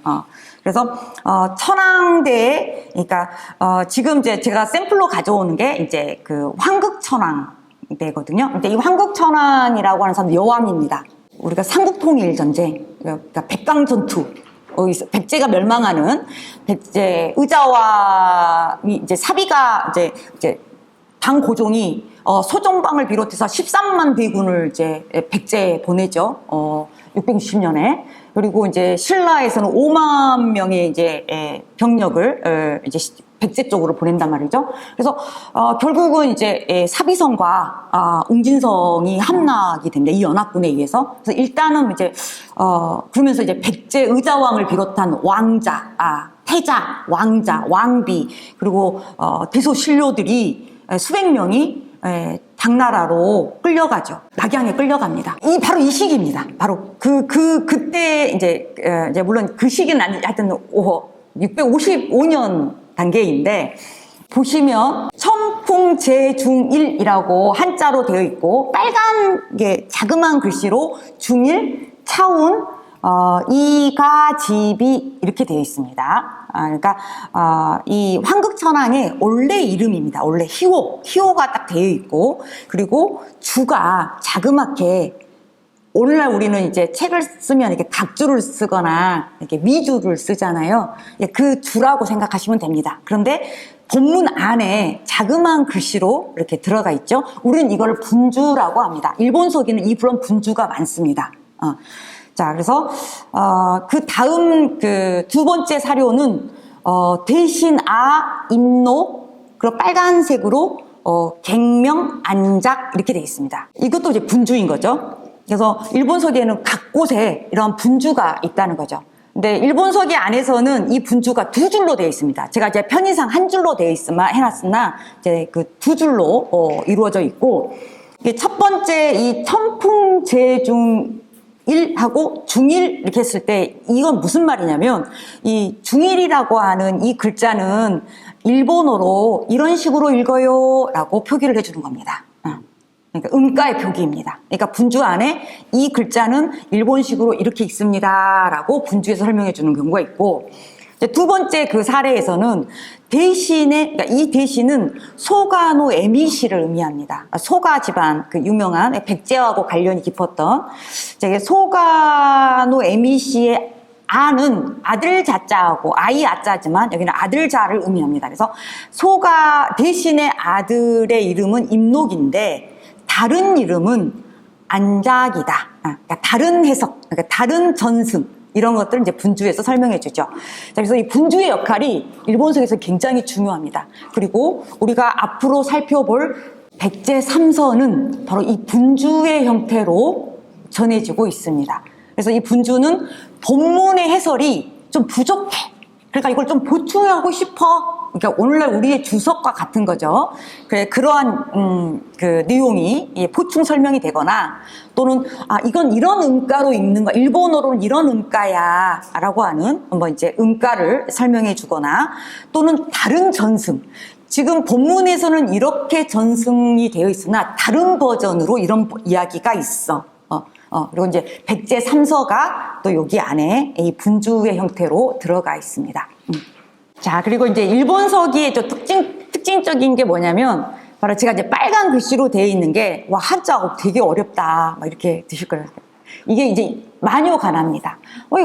그래서 천황대에, 그러니까 지금 이제 제가 샘플로 가져오는 게 이제 그 황극천황대거든요. 근데 이 황극천황이라고 하는 사람은 여왕입니다. 우리가 삼국통일전쟁, 그러니까 백강전투, 백제가 멸망하는 백제 의자와 이제 사비가 이제 방고종이 소종방을 비롯해서 13만 대군을 이제 백제에 보내죠. 660년에. 그리고 이제 신라에서는 5만 명의 이제 병력을 이제 백제 쪽으로 보낸단 말이죠. 그래서 결국은 이제 사비성과 웅진성이 함락이 됩니다. 이 연합군에 의해서. 그래서 일단은 이제 그러면서 이제 백제 의자왕을 비롯한 왕자, 태자, 왕자, 왕비, 그리고 대소신료들이 수백 명이 당나라로 끌려가죠. 낙양에 끌려갑니다. 바로 이 시기입니다. 바로 그때 이제 물론 그 시기는 하여튼 655년 단계인데, 보시면 천풍제중일이라고 한자로 되어 있고, 빨간 게 자그마한 글씨로 중일, 차운, 이가지비 이렇게 되어 있습니다. 그러니까 이 황극천황의 원래 이름입니다. 원래 희호가 딱 되어 있고, 그리고 주가 자그맣게, 오늘날 우리는 이제 책을 쓰면 이렇게 각주를 쓰거나 이렇게 미주를 쓰잖아요. 그 주라고 생각하시면 됩니다. 그런데 본문 안에 자그마한 글씨로 이렇게 들어가 있죠. 우리는 이걸 분주라고 합니다. 일본서기는 이 분주가 많습니다. 자, 그래서 그 다음 그 두 번째 사료는 대신 임노, 그리고 빨간색으로 갱명 안작 이렇게 되어 있습니다. 이것도 이제 분주인 거죠. 그래서 일본서기에는 각 곳에 이런 분주가 있다는 거죠. 근데 일본서기 안에서는 이 분주가 2줄로 되어 있습니다. 제가 이제 편의상 1줄로 되어 해놨으나 이제 그 2줄로 이루어져 있고, 이게 첫 번째 이 천풍제중일하고 중일 이렇게 했을 때 이건 무슨 말이냐면, 이 중일이라고 하는 이 글자는 일본어로 이런 식으로 읽어요 라고 표기를 해주는 겁니다. 그러니까 음가의 표기입니다. 그러니까 분주 안에 이 글자는 일본식으로 이렇게 읽습니다 라고 분주에서 설명해 주는 경우가 있고, 이제 두 번째 그 사례에서는 그러니까 이 대신은 소가노 에미시를 의미합니다. 소가 집안, 그 유명한 백제하고 관련이 깊었던 소가노 에미시의 아는 아들 자자하고 아이 아자지만 여기는 아들 자를 의미합니다. 그래서 소가 대신의 아들의 이름은 임록인데 다른 이름은 안작이다. 그러니까 다른 해석, 그러니까 다른 전승, 이런 것들을 이제 분주에서 설명해 주죠. 그래서 이 분주의 역할이 일본서에서 굉장히 중요합니다. 그리고 우리가 앞으로 살펴볼 백제 3서는 바로 이 분주의 형태로 전해지고 있습니다. 그래서 이 분주는 본문의 해설이 좀 부족해. 그러니까 이걸 좀 보충하고 싶어. 그러니까 오늘날 우리의 주석과 같은 거죠. 그래, 그러한 그 내용이 보충 설명이 되거나 또는 이건 이런 음가로 읽는 거, 일본어로는 이런 음가야라고 하는 뭐 이제 음가를 설명해 주거나 또는 다른 전승. 지금 본문에서는 이렇게 전승이 되어 있으나 다른 버전으로 이런 이야기가 있어. 그리고 이제 백제 3서가 또 여기 안에 이 분주의 형태로 들어가 있습니다. 자, 그리고 이제 일본 서기의 또 특징적인 게 뭐냐면, 바로 제가 이제 빨간 글씨로 되어 있는 게, 와, 한자 되게 어렵다. 막 이렇게 드실 거예요. 이게 이제 마녀가나입니다.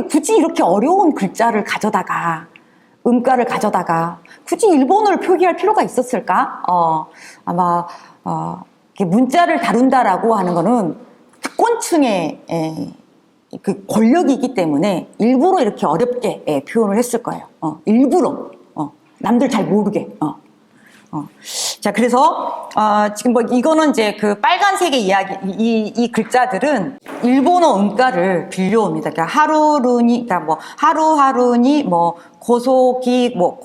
굳이 이렇게 어려운 글자를 가져다가, 음가를 가져다가, 굳이 일본어를 표기할 필요가 있었을까? 아마, 문자를 다룬다라고 하는 거는 특권층의 그 권력이기 때문에 일부러 이렇게 어렵게 표현을 했을 거예요. 일부러 남들 잘 모르게. 자, 그래서 지금 뭐 이거는 이제 그 빨간색의 이야기, 이 글자들은 일본어 음가를 빌려옵니다. 그러니까 하루루니, 그러니까 뭐 하루하루니, 뭐 고소기, 뭐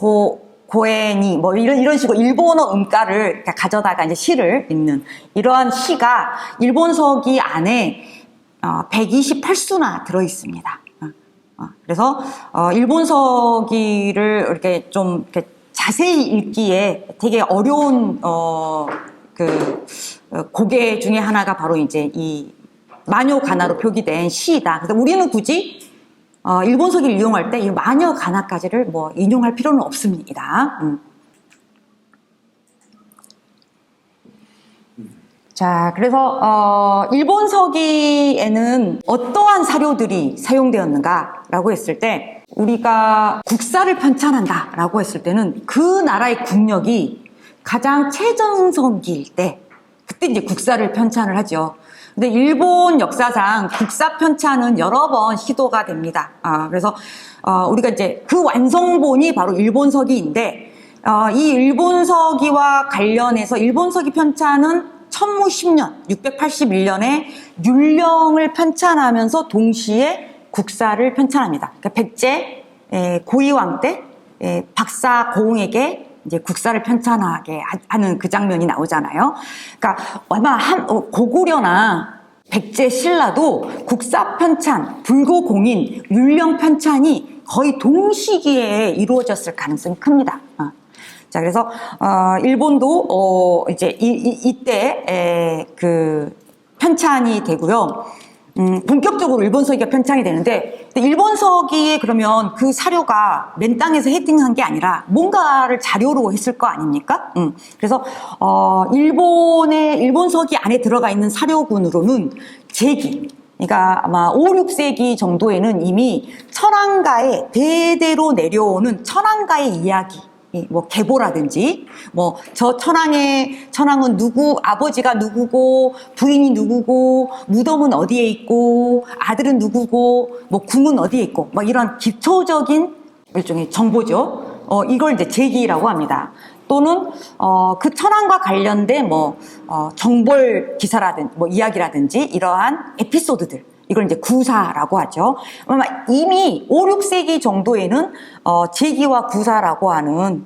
고에니 뭐 이런 식으로 일본어 음가를 가져다가 이제 시를 읽는 이러한 시가 일본 서기 안에 128수나 들어 있습니다. 그래서 일본 서기를 이렇게 좀 이렇게 자세히 읽기에 되게 어려운 고개 중에 하나가 바로 이제 이 마녀가나로 표기된 시이다. 그래서 우리는 굳이 일본 서기를 이용할 때 이 마녀 가나까지를 뭐 인용할 필요는 없습니다. 자, 그래서 일본 서기에는 어떠한 사료들이 사용되었는가라고 했을 때 우리가 국사를 편찬한다라고 했을 때는 그 나라의 국력이 가장 최전성기일 때 그때 이제 국사를 편찬을 하죠. 근데 일본 역사상 국사 편찬은 여러 번 시도가 됩니다. 그래서 우리가 이제 그 완성본이 바로 일본 서기인데 이 일본 서기와 관련해서 일본 서기 편찬은 천무 10년, 681년에 율령을 편찬하면서 동시에 국사를 편찬합니다. 그러니까 백제 고이왕 때 박사 고흥에게 이제 국사를 편찬하게 하는 그 장면이 나오잖아요. 그러니까 아마 고구려나 백제 신라도 국사 편찬, 불고공인, 율령 편찬이 거의 동시기에 이루어졌을 가능성이 큽니다. 자, 그래서 일본도 이제 이때 그 편찬이 되고요. 본격적으로 일본 서기가 편찬이 되는데 일본 서기에 그러면 그 사료가 맨 땅에서 헤딩한 게 아니라 뭔가를 자료로 했을 거 아닙니까? 그래서 일본 서기 안에 들어가 있는 사료군으로는 제기, 그러니까 아마 5, 6세기 정도에는 이미 천황가의 대대로 내려오는 천황가의 이야기, 뭐 계보라든지 뭐 저 천황은 누구, 아버지가 누구고 부인이 누구고 무덤은 어디에 있고 아들은 누구고 뭐 궁은 어디에 있고 뭐 이런 기초적인 일종의 정보죠. 이걸 이제 제기라고 합니다. 또는 그 천황과 관련된 뭐 정벌 기사라든지 뭐 이야기라든지 이러한 에피소드들, 이걸 이제 구사라고 하죠. 아마 이미 5, 6세기 정도에는 제기와 구사라고 하는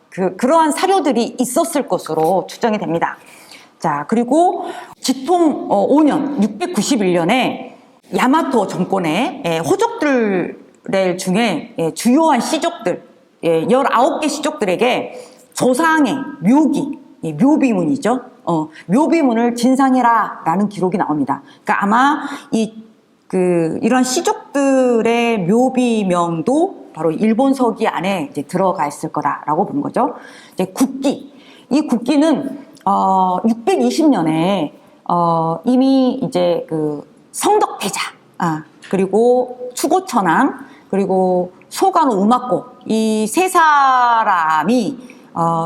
그러한 사료들이 있었을 것으로 추정이 됩니다. 자, 그리고 지통 5년 691년에 야마토 정권의 호족들 중에 주요한 시족들 19개 시족들에게 조상의 묘기, 묘비문이죠. 묘비문을 진상해라 라는 기록이 나옵니다. 그러니까 아마 이런 시족들의 묘비명도 바로 일본 서기 안에 이제 들어가 있을 거라고 보는 거죠. 이제 국기. 이 국기는 620년에 이미 이제 그 성덕태자, 그리고 추고천황, 그리고 소간호 우마코, 이 세 사람이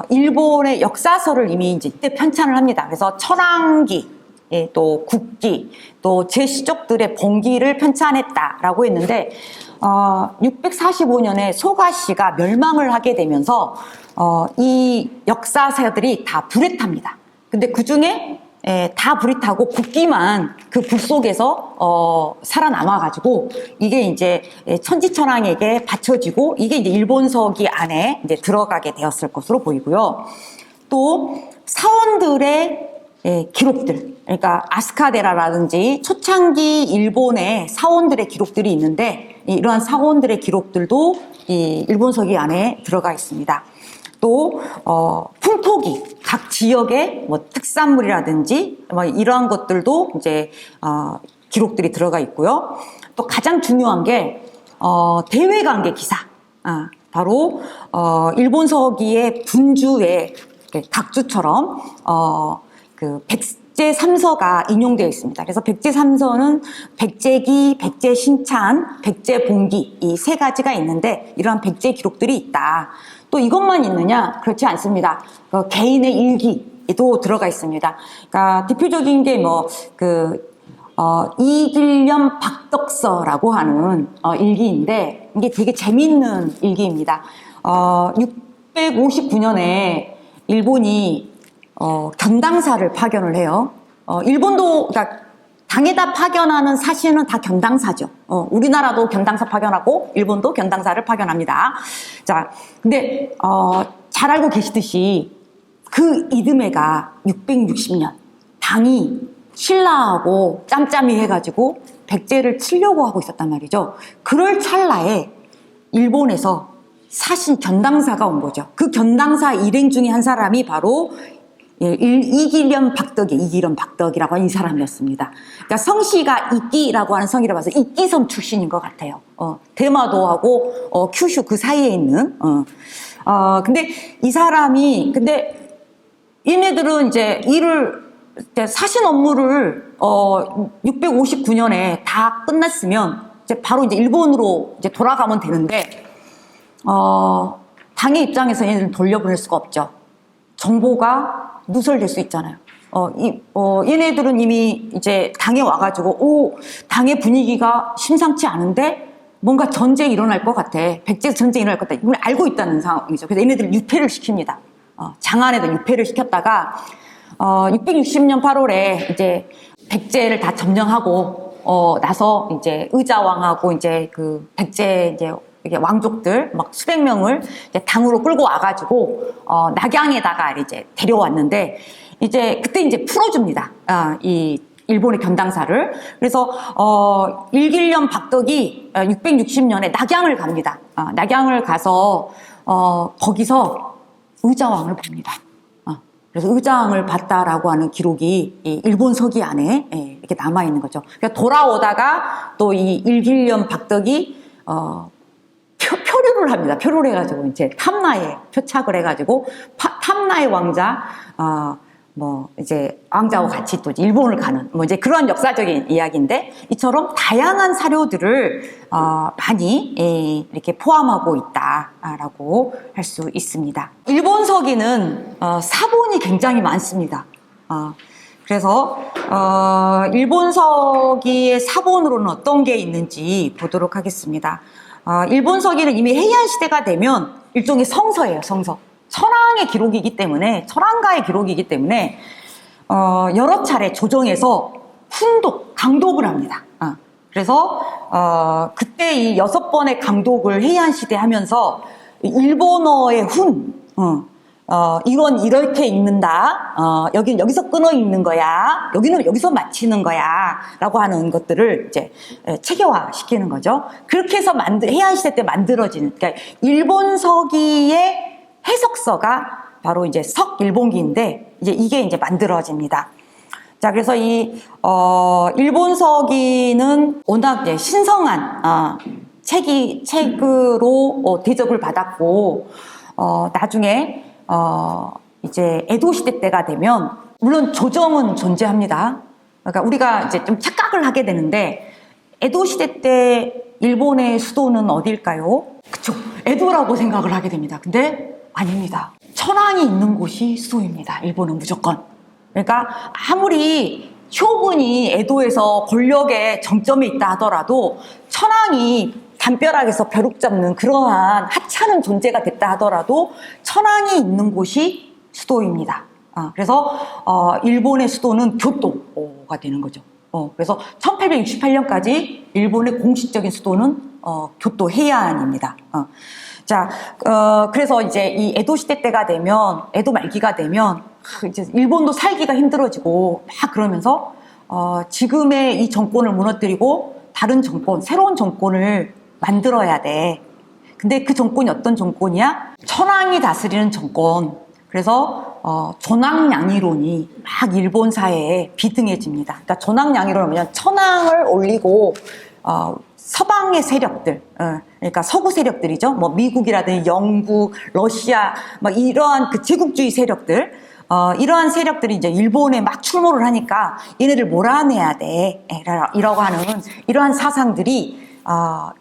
일본의 역사서를 이미 이제 이때 편찬을 합니다. 그래서 천황기, 또 국기, 또 제시족들의 봉기를 편찬했다라고 했는데 645년에 소가시가 멸망을 하게 되면서 이 역사서들이 다 불에 탑니다. 근데 그 중에 다 불이 타고 국기만 그 불 속에서 살아남아가지고 이게 이제 천지천왕에게 바쳐지고 이게 이제 일본서기 안에 이제 들어가게 되었을 것으로 보이고요. 또 사원들의 기록들, 그러니까 아스카데라라든지 초창기 일본의 사원들의 기록들이 있는데 이러한 사원들의 기록들도 이 일본서기 안에 들어가 있습니다. 또 풍토기, 각 지역의 뭐 특산물이라든지 뭐 이러한 것들도 이제 기록들이 들어가 있고요. 또 가장 중요한 게 대외관계 기사, 바로 일본서기의 분주의 각주처럼 그 백제 삼서가 인용되어 있습니다. 그래서 백제 삼서는 백제기, 백제신찬, 백제봉기 이 세 가지가 있는데 이러한 백제 기록들이 있다. 또 이것만 있느냐? 그렇지 않습니다. 개인의 일기도 들어가 있습니다. 그러니까 대표적인 게 뭐 이길련 박덕서라고 하는 일기인데 이게 되게 재밌는 일기입니다. 659년에 일본이 견당사를 파견을 해요. 일본도 그러니까 당에다 파견하는 사실은 다 견당사죠. 우리나라도 견당사 파견하고 일본도 견당사를 파견합니다. 자, 근데 잘 알고 계시듯이 그 이듬해가 660년 당이 신라하고 짬짬이 해가지고 백제를 치려고 하고 있었단 말이죠. 그럴 찰나에 일본에서 사신 견당사가 온 거죠. 그 견당사 일행 중에 한 사람이 바로 이길련 박덕이라고 하는 이 사람이었습니다. 그러니까 성씨가 이끼라고 하는 성이라 봐서 이끼섬 출신인 것 같아요. 대마도하고 큐슈 그 사이에 있는. 근데 이 사람이 근데 얘네들은 이제 사신 업무를 659년에 다 끝났으면 이제 바로 이제 일본으로 이제 돌아가면 되는데 당의 입장에서 얘네들은 돌려보낼 수가 없죠. 정보가 누설될 수 있잖아요. 얘네들은 이미 이제 당에 와가지고, 당의 분위기가 심상치 않은데 뭔가 전쟁이 일어날 것 같아. 백제 전쟁이 일어날 것 같아. 이걸 알고 있다는 상황이죠. 그래서 얘네들을 유폐를 시킵니다. 장안에도 유폐를 시켰다가, 660년 8월에 이제 백제를 다 점령하고, 나서 이제 의자왕하고 이제 그 백제 이제 이게 왕족들 막 수백 명을 이제 당으로 끌고 와가지고 낙양에다가 이제 데려왔는데 이제 그때 이제 풀어줍니다. 이 일본의 견당사를. 그래서 일길련 박덕이 660년에 낙양을 갑니다. 낙양을 가서 거기서 의자왕을 봅니다. 그래서 의자왕을 봤다라고 하는 기록이 이 일본 서기 안에 이렇게 남아 있는 거죠. 그러니까 돌아오다가 또 이 일길련 박덕이 표류를 합니다. 표류를 해가지고 이제 탐나에 표착을 해가지고 탐나의 왕자 뭐 이제 왕자와 같이 또 일본을 가는 뭐 이제 그런 역사적인 이야기인데 이처럼 다양한 사료들을 많이 이렇게 포함하고 있다라고 할 수 있습니다. 일본 서기는 사본이 굉장히 많습니다. 그래서 일본 서기의 사본으로는 어떤 게 있는지 보도록 하겠습니다. 일본 서기는 이미 해이안 시대가 되면 일종의 성서예요, 성서. 천황의 기록이기 때문에, 천황가의 기록이기 때문에, 여러 차례 조정해서 강독을 합니다. 그래서, 그때 이 6번의 강독을 해이안 시대 하면서, 일본어의 이건 이렇게 읽는다. 여기는 여기서 끊어 읽는 거야. 여기는 여기서 마치는 거야. 라고 하는 것들을 이제 체계화 시키는 거죠. 그렇게 해서 해안 시대 때 만들어지는, 그러니까 일본 서기의 해석서가 바로 이제 석일본기인데, 이제 이게 이제 만들어집니다. 자, 그래서 이, 일본 서기는 워낙 이제 신성한, 책으로 대접을 받았고, 나중에 이제 에도 시대 때가 되면 물론 조정은 존재합니다. 그러니까 우리가 이제 좀 착각을 하게 되는데 에도 시대 때 일본의 수도는 어딜까요? 그쵸, 에도라고 생각을 하게 됩니다. 근데 아닙니다. 천황이 있는 곳이 수도입니다. 일본은 무조건. 그러니까 아무리 쇼군이 에도에서 권력의 정점에 있다 하더라도 천황이 담벼락에서 벼룩 잡는 그러한 하찮은 존재가 됐다 하더라도 천황이 있는 곳이 수도입니다. 그래서 일본의 수도는 교토가 되는 거죠. 그래서 1868년까지 일본의 공식적인 수도는 교토 해안입니다. 자, 그래서 이제 이 에도 시대 때가 되면, 에도 말기가 되면 이제 일본도 살기가 힘들어지고 막 그러면서 지금의 이 정권을 무너뜨리고 다른 정권, 새로운 정권을 만들어야 돼. 근데 그 정권이 어떤 정권이야? 천황이 다스리는 정권. 그래서 존왕양이론이 막 일본 사회에 비등해집니다. 그러니까 존왕양이론은 뭐냐면 천황을 올리고 서방의 세력들, 그러니까 서구 세력들이죠. 뭐 미국이라든지 영국, 러시아, 막 이러한 그 제국주의 세력들, 이러한 세력들이 이제 일본에 막 출몰을 하니까 얘네들 몰아내야 돼. 이라고 하는 이러한 사상들이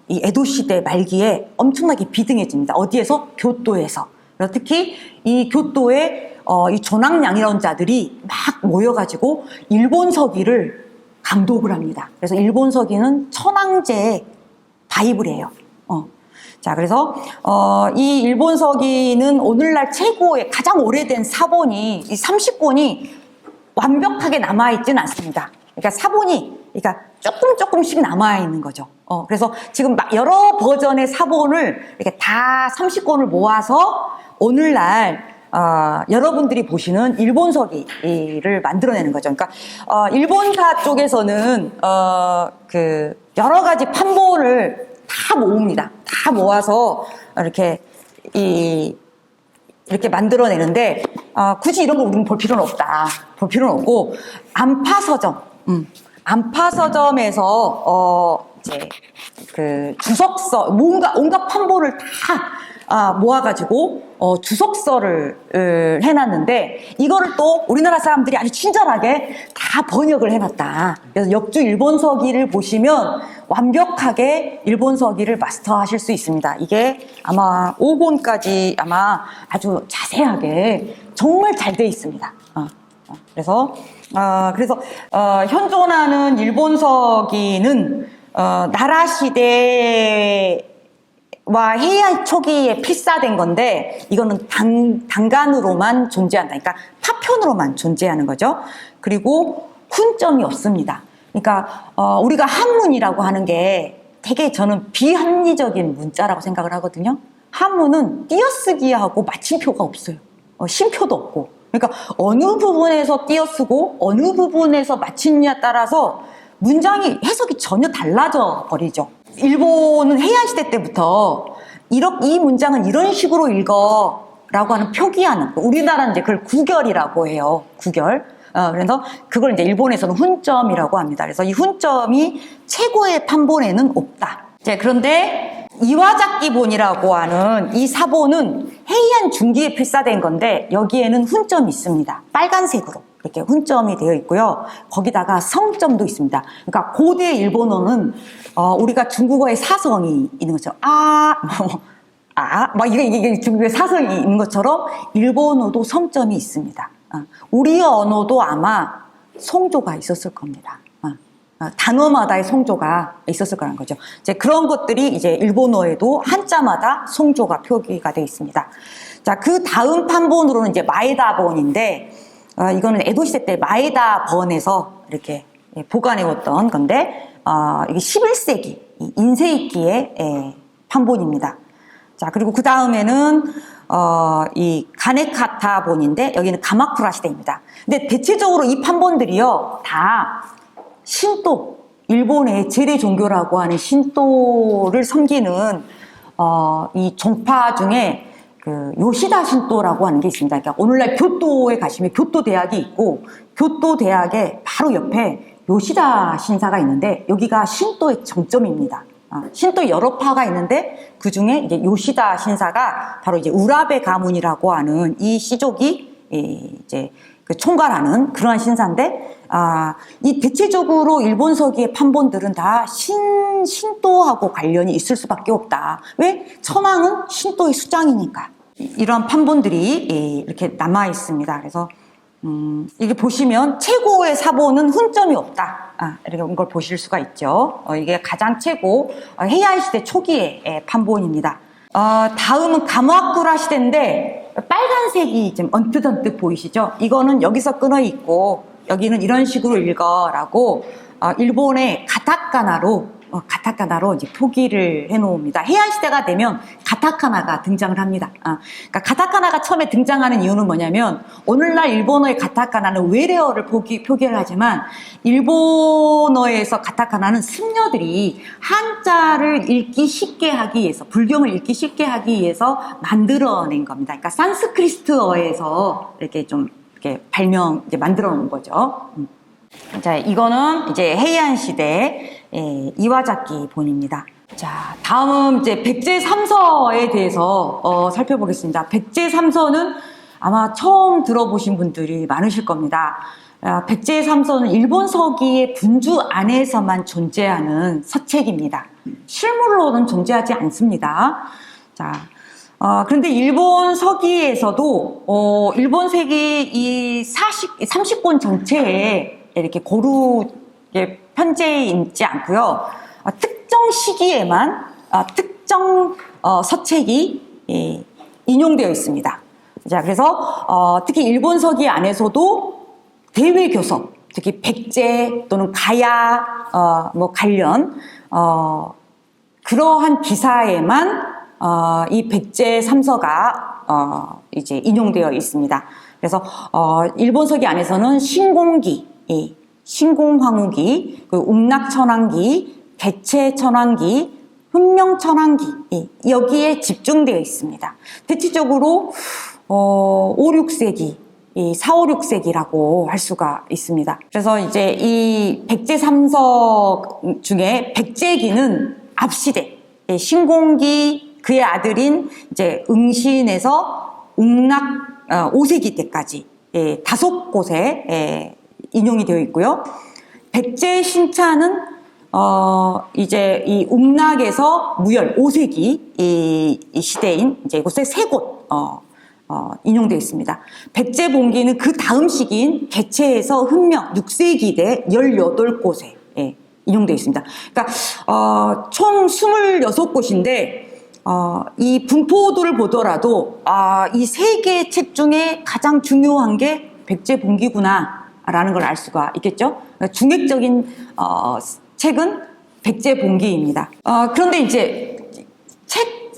이 에도 시대 말기에 엄청나게 비등해집니다. 어디에서? 교토에서. 특히 이 교토에 이 존왕양이론자들이 막 모여가지고 일본 서기를 강독을 합니다. 그래서 일본 서기는 천황제의 바이블이에요. 자, 그래서 이 일본 서기는 오늘날 최고의 가장 오래된 사본이 이 30권이 완벽하게 남아있지는 않습니다. 그러니까 사본이 그러니까 조금씩 남아있는 거죠. 그래서 지금 막 여러 버전의 사본을 이렇게 다 30권을 모아서 오늘날 여러분들이 보시는 일본 서기를 만들어내는 거죠. 그러니까 일본사 쪽에서는 그 여러 가지 판본을 다 모읍니다. 다 모아서 이렇게 이렇게 만들어내는데 굳이 이런 거 우리는 볼 필요는 없다. 볼 필요는 없고 안파서점에서 이제 그 주석서 온갖 판본을 다 모아가지고 주석서를 해놨는데 이거를 또 우리나라 사람들이 아주 친절하게 다 번역을 해놨다. 그래서 역주 일본 서기를 보시면 완벽하게 일본 서기를 마스터하실 수 있습니다. 이게 아마 5권까지 아마 아주 자세하게 정말 잘 돼 있습니다. 그래서 현존하는 일본 서기는 나라 시대와 해야 초기에 필사된 건데 이거는 단간으로만 존재한다. 그러니까 파편으로만 존재하는 거죠. 그리고 훈점이 없습니다. 그러니까 우리가 한문이라고 하는 게 되게 저는 비합리적인 문자라고 생각을 하거든요. 한문은 띄어쓰기하고 마침표가 없어요. 쉼표도 없고. 그러니까 어느 부분에서 띄어쓰고 어느 부분에서 마침냐에 따라서 문장이 해석이 전혀 달라져 버리죠. 일본은 해안시대 때부터 이 문장은 이런 식으로 읽어 라고 하는 표기하는, 우리나라는 이제 그걸 구결이라고 해요. 구결. 그래서 그걸 이제 일본에서는 훈점이라고 합니다. 그래서 이 훈점이 최고의 판본에는 없다. 그런데 이와자키본이라고 하는 이 사본은 헤이안 중기에 필사된 건데 여기에는 훈점이 있습니다. 빨간색으로 이렇게 훈점이 되어 있고요. 거기다가 성점도 있습니다. 그러니까 고대 일본어는 우리가 중국어의 사성이 있는 것처럼 이게 중국의 사성이 있는 것처럼 일본어도 성점이 있습니다. 우리 언어도 아마 성조가 있었을 겁니다. 단어마다의 성조가 있었을 거라는 거죠. 이제 그런 것들이 이제 일본어에도 한자마다 성조가 표기가 되어 있습니다. 자, 그 다음 판본으로는 이제 마에다본인데, 이거는 에도시대 때 마에다본에서 이렇게 보관해왔던 건데, 이게 11세기, 인세이키의 판본입니다. 자, 그리고 그 다음에는, 이 가네카타본인데, 여기는 가마쿠라 시대입니다. 근데 대체적으로 이 판본들이요, 다 신도, 일본의 제대 종교라고 하는 신도를 섬기는 이 종파 중에 그 요시다 신도라고 하는 게 있습니다. 그러니까 오늘날 교토에 가시면 교토 대학이 있고 교토 대학의 바로 옆에 요시다 신사가 있는데 여기가 신도의 정점입니다. 신도 여러 파가 있는데 그 중에 이제 요시다 신사가 바로 이제 우라베 가문이라고 하는 이 씨족이 이제 그 총괄하는 그러한 신사인데, 이 대체적으로 일본 서기의 판본들은 다 신도하고 관련이 있을 수밖에 없다. 왜? 천황은 신도의 수장이니까. 이러한 판본들이 이렇게 남아 있습니다. 그래서 이게 보시면 최고의 사본은 훈점이 없다. 이런 걸 보실 수가 있죠. 이게 가장 최고 헤이안 시대 초기의 판본입니다. 다음은 가마쿠라 시대인데 빨간색이 좀 언뜻언뜻 보이시죠? 이거는 여기서 끊어 있고 여기는 이런 식으로 읽어라고 일본의 가타카나로 이제 표기를 해놓습니다. heian 시대가 되면 가타카나가 등장을 합니다. 그러니까 가타카나가 처음에 등장하는 이유는 뭐냐면 오늘날 일본어의 가타카나는 외래어를 표기를 하지만 일본어에서 가타카나는 승려들이 한자를 읽기 쉽게 하기 위해서 불경을 읽기 쉽게 하기 위해서 만들어낸 겁니다. 그러니까 산스크리트어에서 이렇게 좀 이렇게 이제 만들어 놓은 거죠. 자, 이거는 이제 헤이안 시대 이와자키 본입니다. 자, 다음은 이제 백제삼서에 대해서 살펴보겠습니다. 백제삼서는 아마 처음 들어보신 분들이 많으실 겁니다. 백제삼서는 일본 서기의 분주 안에서만 존재하는 서책입니다. 실물로는 존재하지 않습니다. 자, 그런데 일본 서기에서도 일본 서기 이 30권 전체에 이렇게 고루게 편제해 있지 않고요. 특정 시기에만 특정 서책이 인용되어 있습니다. 자, 그래서 특히 일본 서기 안에서도 대외 교섭, 특히 백제 또는 가야 관련 그러한 기사에만 이 백제 삼서가 이제 인용되어 있습니다. 그래서 일본 서기 안에서는 신공기, 신공황후기, 웅락천왕기, 개체천왕기, 훈명천왕기 여기에 집중되어 있습니다. 대체적으로 5, 6세기, 4, 5, 6세기라고 할 수가 있습니다. 그래서 이제 이 백제삼서 중에 백제기는 앞시대, 신공기 그의 아들인 이제 응신에서 웅락 5세기 때까지 5곳에 인용이 되어 있고요. 백제 신차는 이제 이 웅락에서 무열 5세기 이 시대인 이제 이곳에 3곳 인용되어 있습니다. 백제 봉기는 그 다음 시기인 개체에서 훈명 6세기 때 18곳에 인용되어 있습니다. 그러니까 총 26곳인데 이 분포도를 보더라도 이 3개의 책 중에 가장 중요한 게 백제 봉기구나 라는 걸 알 수가 있겠죠. 중액적인 책은 백제 봉기입니다. 그런데 이제 책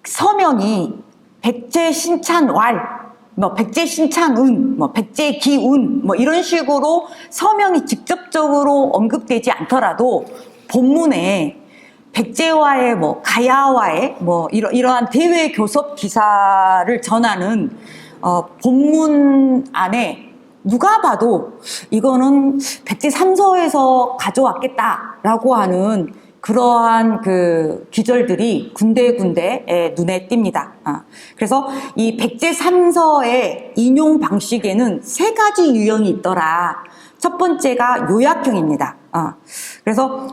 서명이 백제 신찬왈, 백제 신찬운, 백제 기운, 이런 식으로 서명이 직접적으로 언급되지 않더라도 본문에 백제와의 가야와의 이러한 대외 교섭 기사를 전하는 본문 안에 누가 봐도 이거는 백제 삼서에서 가져왔겠다라고 하는 그러한 그 기절들이 군데군데 눈에 띕니다. 그래서 이 백제 삼서의 인용 방식에는 3가지 유형이 있더라. 첫 번째가 요약형입니다. 그래서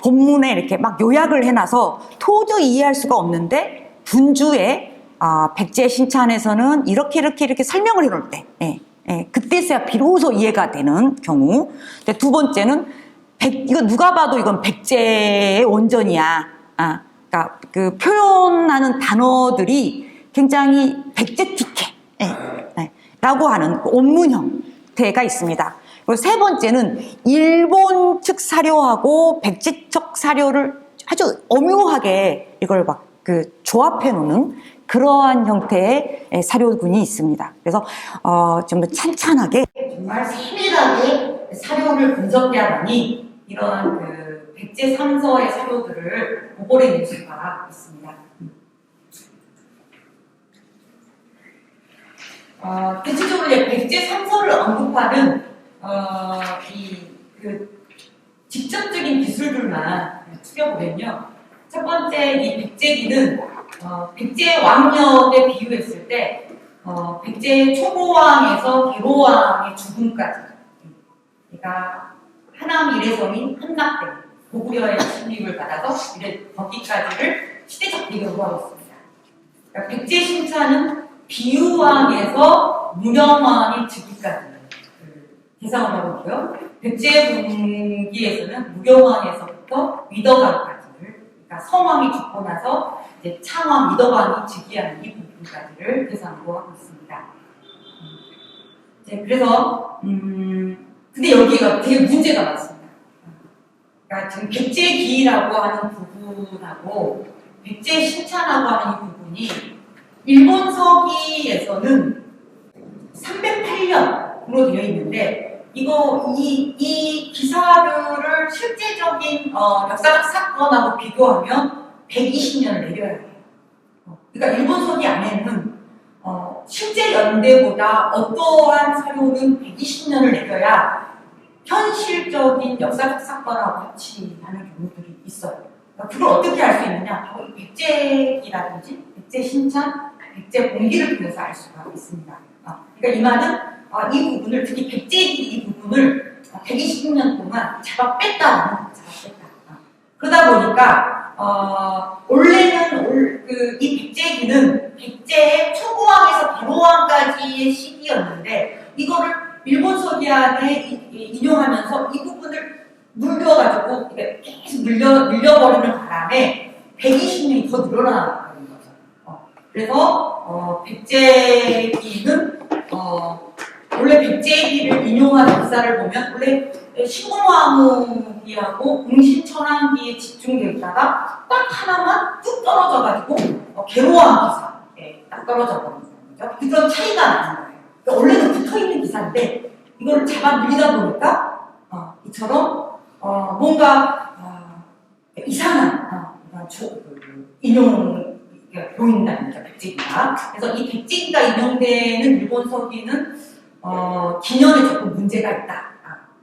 본문에 이렇게 막 요약을 해놔서 도저히 이해할 수가 없는데 분주에 백제 신찬에서는 이렇게 설명을 해놓을 때 그때서야 비로소 이해가 되는 경우. 두 번째는 이거 누가 봐도 이건 백제의 원전이야. 그러니까 그 표현하는 단어들이 굉장히 백제틱해. 라고 하는 원문 형태가 있습니다. 그리고 세 번째는 일본 측 사료하고 백제 측 사료를 아주 오묘하게 이걸 막 조합해 놓는 그러한 형태의 사료군이 있습니다. 그래서 좀 더 찬찬하게 정말 세밀하게 사료를 분석해야만이 이런 그 백제 삼서의 사료들을 보고래 낼 수가 있습니다. 대체적으로 이제 백제 삼서를 언급하는 직접적인 기술들만 추려보면요. 첫 번째 이 백제기는 백제 왕력에 비유했을 때 백제 초고왕에서 계로왕의 죽음까지, 그러니까 하남 이래성인 한납대 고구려의 침입을 받아서 거기까지를 시대적 비교로 하고 있습니다. 그러니까 백제 신차는 비유왕에서 문영왕의 즉위까지 대상을 하고 있고요. 백제 분기에서는 무경왕에서부터 위덕왕까지를, 그러니까 성왕이 죽고 나서 이제 창왕 위덕왕이 즉위하는 이 부분을 분까지를 대상으로 하고 있습니다. 네, 그래서 근데 여기가 되게 문제가 많습니다. 그러니까 지금 백제기라고 하는 부분하고 백제신찬하고 하는 이 부분이 일본 서기에서는 308년으로 되어 있는데 이 기사들을 실제적인 역사적 사건하고 비교하면 120년을 내려야 해요. 그러니까 일본 서기 안에는 실제 연대보다 어떠한 사료는 120년을 내려야 현실적인 역사적 사건하고 같이하는 경우들이 있어요. 그러니까 그걸 어떻게 알 수 있느냐? 바로 백제기라든지 백제신찬, 백제봉기를 통해서 알 수가 있습니다. 그러니까 이 말은 이 부분을, 특히 백제기 이 부분을 120년 동안 잡아 뺐다라는 거죠. 그러다 보니까 원래는 이 백제기는 백제의 초고왕에서 대로왕까지의 시기였는데 이거를 일본 서기안에 인용하면서 이 부분을 물려가지고 계속 늘려버리는 바람에 120년이 더 늘어나는 거죠. 그래서 백제기는 원래 백제기를 인용한 역사를 보면 원래 신공왕후기하고 공신천왕기에 집중되어 있다가 딱 하나만 뚝 떨어져가지고 계로왕 기사에 딱 떨어져 버리는 거죠. 그런 차이가 나는 거예요. 그러니까 원래는 붙어있는 기사인데 이걸 잡아 밀리다 보니까 이처럼 뭔가 이상한 인용이 보인다는 거죠. 백제기가. 그래서 이 백제기가 인용되는 일본 서기는 기년에 조금 문제가 있다.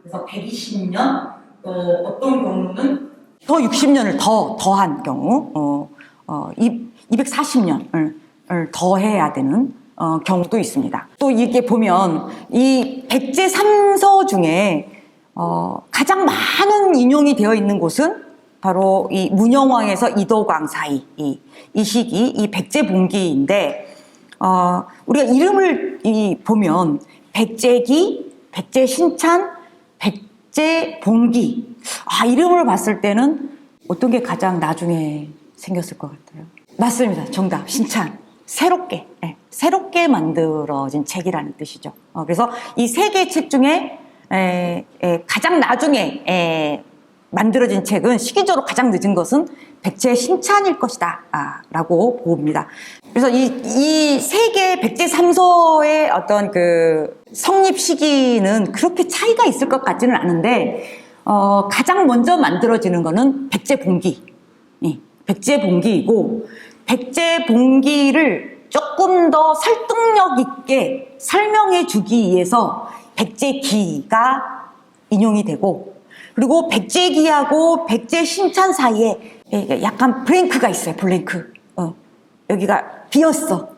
그래서 120년, 또 어떤 경우는 더 60년을 더한 경우, 240년을 더해야 되는 경우도 있습니다. 또 이렇게 보면 이 백제 3서 중에 가장 많은 인용이 되어 있는 곳은 바로 이 문영왕에서 이도광 사이 이 시기 이 백제봉기인데 우리가 이름을 보면 백제기, 백제신찬, 백제봉기 이름을 봤을 때는 어떤 게 가장 나중에 생겼을 것 같아요? 맞습니다. 정답. 신찬. 새롭게 만들어진 책이라는 뜻이죠. 그래서 이 세 개의 책 중에 가장 나중에 만들어진 책은 시기적으로 가장 늦은 것은 백제신찬일 것이다 라고 봅니다. 그래서 이 세 개의 백제 3서의 어떤 그 성립 시기는 그렇게 차이가 있을 것 같지는 않은데 가장 먼저 만들어지는 거는 백제봉기. 백제봉기이고 백제봉기를 조금 더 설득력 있게 설명해 주기 위해서 백제기가 인용이 되고 그리고 백제기하고 백제신찬 사이에 약간 블랭크가 있어요. 블랭크. 여기가 비었어.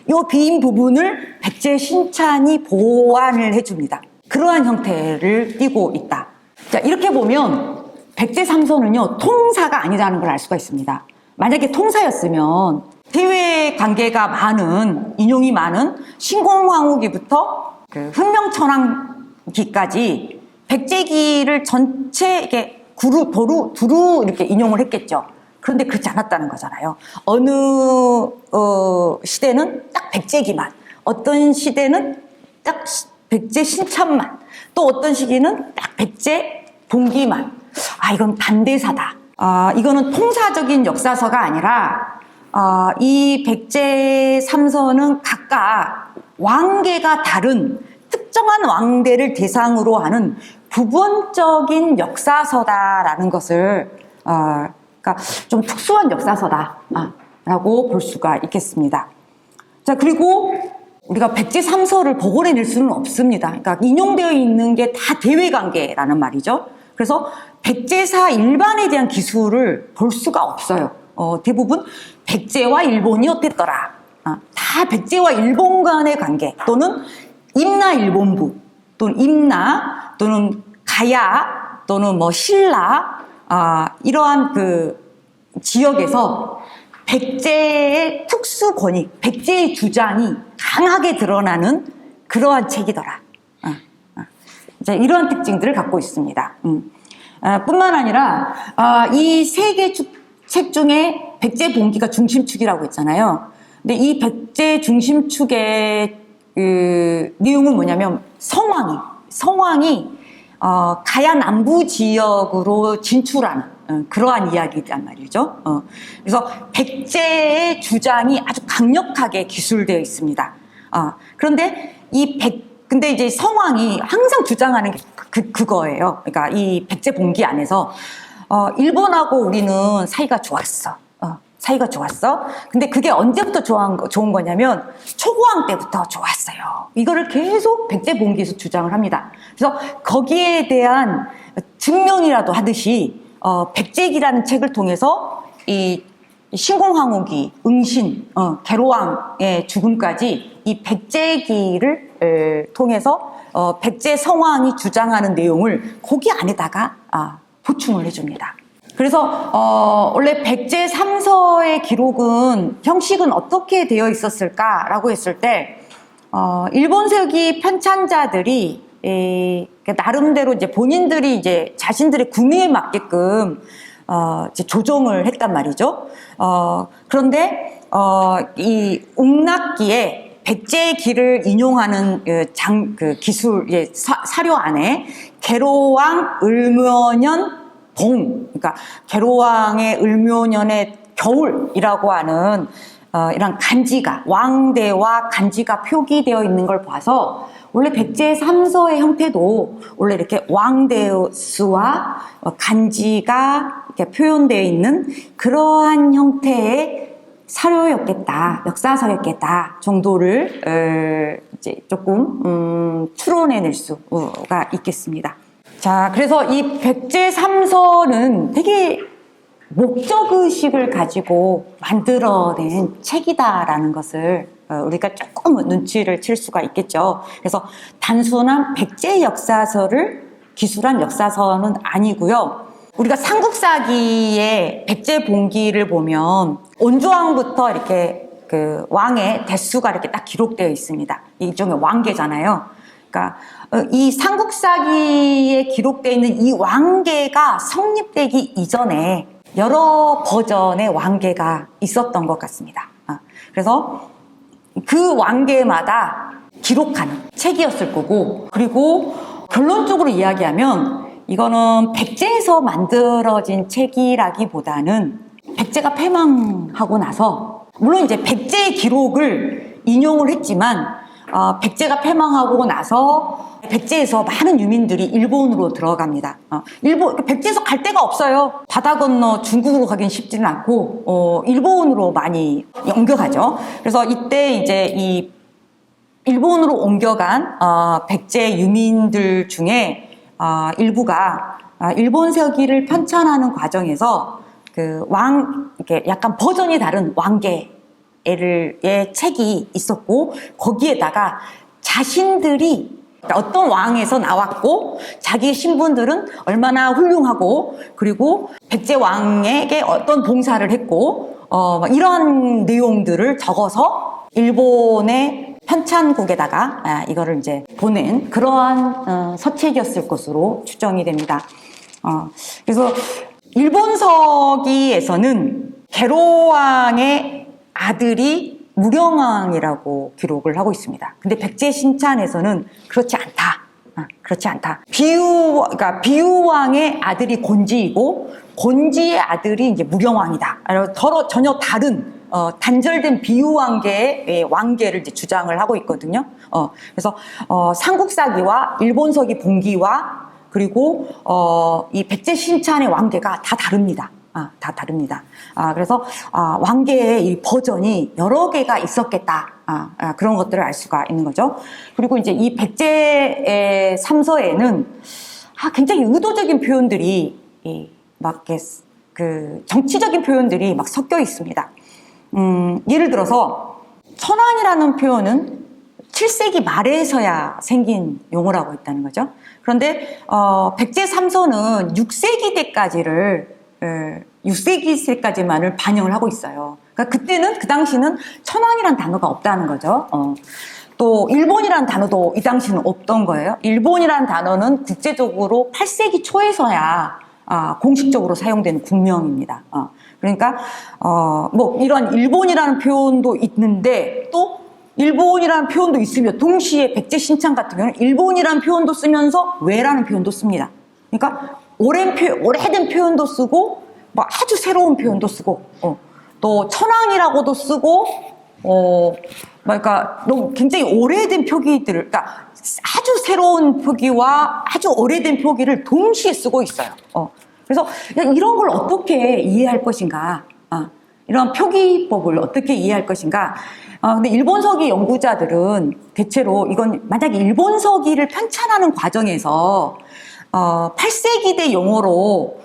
이 비인 부분을 백제신찬이 보완을 해줍니다. 그러한 형태를 띠고 있다. 자, 이렇게 보면 백제 3서는요 통사가 아니라는 걸 알 수가 있습니다. 만약에 통사였으면 대외 관계가 많은 인용이 많은 신공왕후기부터 그 흥명천왕기까지 백제기를 전체 이렇게 두루 이렇게 인용을 했겠죠. 그런데 그렇지 않았다는 거잖아요. 어느 시대는 딱 백제기만, 어떤 시대는 딱 백제신찬만, 또 어떤 시기는 딱 백제봉기만. 이건 반대사다. 이거는 통사적인 역사서가 아니라 이 백제 3서는 각각 왕계가 다른 특정한 왕대를 대상으로 하는 부분적인 역사서다라는 것을 그러니까 좀 특수한 역사서다라고 볼 수가 있겠습니다. 자, 그리고 우리가 백제 3서를 복원해낼 수는 없습니다. 그러니까 인용되어 있는 게 다 대외관계라는 말이죠. 그래서 백제사 일반에 대한 기술을 볼 수가 없어요. 대부분 백제와 일본이 어땠더라. 다 백제와 일본 간의 관계 또는 임나 일본부 또는 임나 또는 가야 또는 뭐 신라 이러한 그 지역에서 백제의 특수 권익, 백제의 주장이 강하게 드러나는 그러한 책이더라. 자, 이러한 특징들을 갖고 있습니다. 뿐만 아니라 이 세 개 책 중에 백제봉기가 중심축이라고 했잖아요. 근데 이 백제 중심축의 그 내용은 뭐냐면 성왕이 가야 남부 지역으로 진출하는 그러한 이야기란 말이죠. 그래서 백제의 주장이 아주 강력하게 기술되어 있습니다. 그런데 근데 이제 성왕이 항상 주장하는 게 그거예요. 그러니까 이 백제 봉기 안에서 일본하고 우리는 사이가 좋았어. 사이가 좋았어. 근데 그게 언제부터 좋은 거냐면 초고왕 때부터 좋았어요. 이거를 계속 백제 봉기에서 주장을 합니다. 그래서 거기에 대한 증명이라도 하듯이 백제기라는 책을 통해서 이 신공황후기, 응신, 계로왕의 죽음까지 이 백제기를 통해서 백제 성왕이 주장하는 내용을 거기 안에다가 보충을 해줍니다. 그래서 원래 백제 3서의 기록은 형식은 어떻게 되어 있었을까라고 했을 때 일본서기 편찬자들이 나름대로 이제 본인들이 이제 자신들의 구미에 맞게끔 이제 조정을 했단 말이죠. 그런데 이 웅낙기에 백제의 기를 인용하는 그 기술 사료 안에 계로왕 을묘년 그러니까 계로왕의 을묘년의 겨울이라고 하는 이런 간지가 왕대와 간지가 표기되어 있는 걸 봐서 원래 백제 3서의 형태도 원래 이렇게 왕대수와 간지가 이렇게 표현되어 있는 그러한 형태의 사료였겠다, 역사서였겠다 정도를 이제 조금 추론해낼 수가 있겠습니다. 자, 그래서 이 백제 3서는 되게 목적의식을 가지고 만들어낸 책이다라는 것을 우리가 조금 눈치를 챌 수가 있겠죠. 그래서 단순한 백제 역사서를 기술한 역사서는 아니고요. 우리가 삼국사기의 백제 봉기를 보면 온조왕부터 이렇게 그 왕의 대수가 이렇게 딱 기록되어 있습니다. 일종의 왕계잖아요. 그러니까 이 삼국사기에 기록되어 있는 이 왕계가 성립되기 이전에 여러 버전의 왕계가 있었던 것 같습니다. 그래서 그 왕계마다 기록하는 책이었을 거고, 그리고 결론적으로 이야기하면 이거는 백제에서 만들어진 책이라기보다는 백제가 패망하고 나서, 물론 이제 백제의 기록을 인용을 했지만 백제가 패망하고 나서 백제에서 많은 유민들이 일본으로 들어갑니다. 백제에서 갈 데가 없어요. 바다 건너 중국으로 가긴 쉽지는 않고 일본으로 많이 옮겨가죠. 그래서 이때 이제 이 일본으로 옮겨간 백제 유민들 중에 일부가 일본서기를 편찬하는 과정에서 그 이렇게 약간 버전이 다른 왕계의 책이 있었고, 거기에다가 자신들이 어떤 왕에서 나왔고 자기 신분들은 얼마나 훌륭하고, 그리고 백제 왕에게 어떤 봉사를 했고 이런 내용들을 적어서 일본의 편찬국에다가 이거를 이제 보낸 그러한 서책이었을 것으로 추정이 됩니다. 그래서 일본서기에서는 계로왕의 아들이 무령왕이라고 기록을 하고 있습니다. 근데 백제 신찬에서는 그렇지 않다. 그렇지 않다. 그러니까 비우왕의 아들이 곤지이고 곤지의 아들이 이제 무령왕이다. 전혀 다른 단절된 비우왕계의 왕계를 이제 주장을 하고 있거든요. 그래서 삼국사기와 일본서기 봉기와 그리고 이 백제 신찬의 왕계가 다 다릅니다. 다 다릅니다. 그래서 왕계의 이 버전이 여러 개가 있었겠다. 그런 것들을 알 수가 있는 거죠. 그리고 이제 이 백제의 삼서에는 굉장히 의도적인 표현들이 막 그 정치적인 표현들이 막 섞여 있습니다. 예를 들어서 천황이라는 표현은 7세기 말에서야 생긴 용어라고 했다는 거죠. 그런데 백제 삼서는 6세기 때까지를 6세기 때까지만을 반영을 하고 있어요. 그러니까 그때는 그 당시는 천황이라는 단어가 없다는 거죠. 또 일본이라는 단어도 이 당시는 없던 거예요. 일본이라는 단어는 국제적으로 8세기 초에서야 공식적으로 사용된 국명입니다. 그러니까 뭐 이런 일본이라는 표현도 있는데 또 일본이라는 표현도 있으며 동시에 백제신창 같은 경우는 일본이라는 표현도 쓰면서 왜라는 표현도 씁니다. 그러니까 오래된 표현도 쓰고 뭐 아주 새로운 표현도 쓰고 또 천황이라고도 쓰고 그러니까 굉장히 오래된 표기들을 그러니까 아주 새로운 표기와 아주 오래된 표기를 동시에 쓰고 있어요. 그래서 이런 걸 어떻게 이해할 것인가? 이런 표기법을 어떻게 이해할 것인가? 근데 일본서기 연구자들은 대체로 이건 만약에 일본서기를 편찬하는 과정에서 8세기대 용어로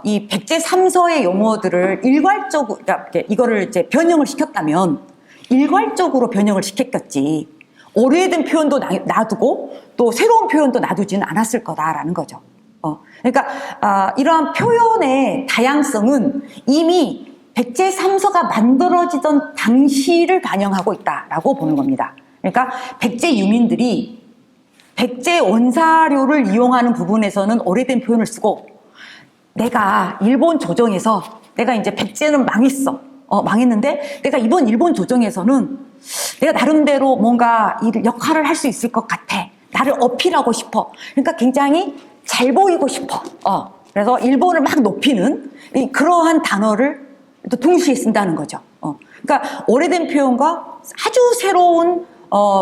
이 백제 3서의 용어들을 일괄적으로 그러니까 이거를 이제 변형을 시켰다면 일괄적으로 변형을 시켰겠지. 오래된 표현도 놔두고 또 새로운 표현도 놔두지는 않았을 거다라는 거죠. 그러니까 이러한 표현의 다양성은 이미 백제 3서가 만들어지던 당시를 반영하고 있다라고 보는 겁니다. 그러니까 백제 유민들이 백제 원사료를 이용하는 부분에서는 오래된 표현을 쓰고 내가 일본 조정에서 내가 이제 백제는 망했어. 망했는데 내가 이번 일본 조정에서는 내가 나름대로 뭔가 이 역할을 할 수 있을 것 같아. 나를 어필하고 싶어. 그러니까 굉장히 잘 보이고 싶어. 그래서 일본을 막 높이는 그러한 단어를 또 동시에 쓴다는 거죠. 그러니까 오래된 표현과 아주 새로운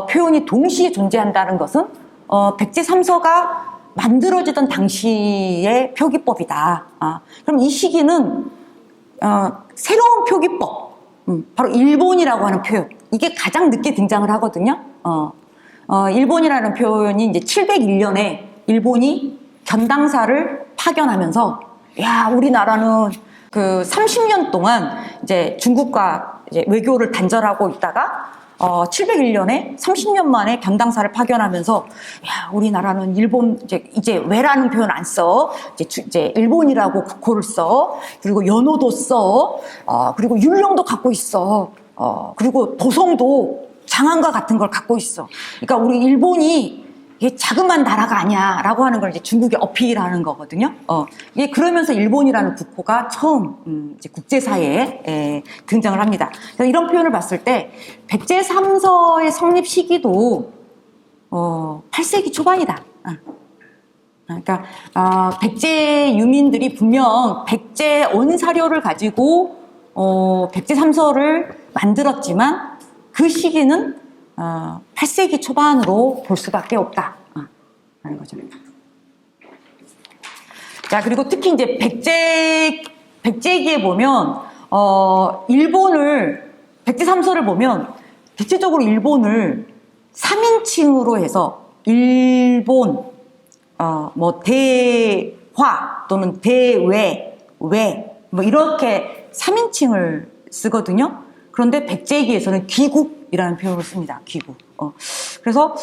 표현이 동시에 존재한다는 것은 백제 3서가 만들어지던 당시의 표기법이다. 그럼 이 시기는 새로운 표기법, 바로 일본이라고 하는 표현, 이게 가장 늦게 등장을 하거든요. 일본이라는 표현이 이제 701년에 일본이 견당사를 파견하면서, 야, 우리나라는 그 30년 동안 이제 중국과 이제 외교를 단절하고 있다가 701년에 30년 만에 견당사를 파견하면서 야, 우리나라는 일본 이제 왜라는 표현 안 써. 이제 일본이라고 국호를 써. 그리고 연호도 써. 그리고 율령도 갖고 있어. 그리고 도성도 장안과 같은 걸 갖고 있어. 그러니까 우리 일본이 이게 자그마한 나라가 아니야라고 하는 걸 이제 중국에 어필하는 거거든요. 이게 그러면서 일본이라는 국호가 처음 이제 국제사회에 등장을 합니다. 그래서 이런 표현을 봤을 때 백제 3서의 성립 시기도 8세기 초반이다. 그러니까 백제 유민들이 분명 백제 원사료를 가지고 백제 3서를 만들었지만 그 시기는 8세기 초반으로 볼 수밖에 없다. 라는 거죠. 자, 그리고 특히 이제 백제기에 보면, 백제 3서를 보면, 대체적으로 일본을 3인칭으로 해서, 일본, 뭐, 대화 또는 대외, 뭐, 이렇게 3인칭을 쓰거든요. 그런데 백제기에서는 귀국이라는 표현을 씁니다. 귀국. 그래서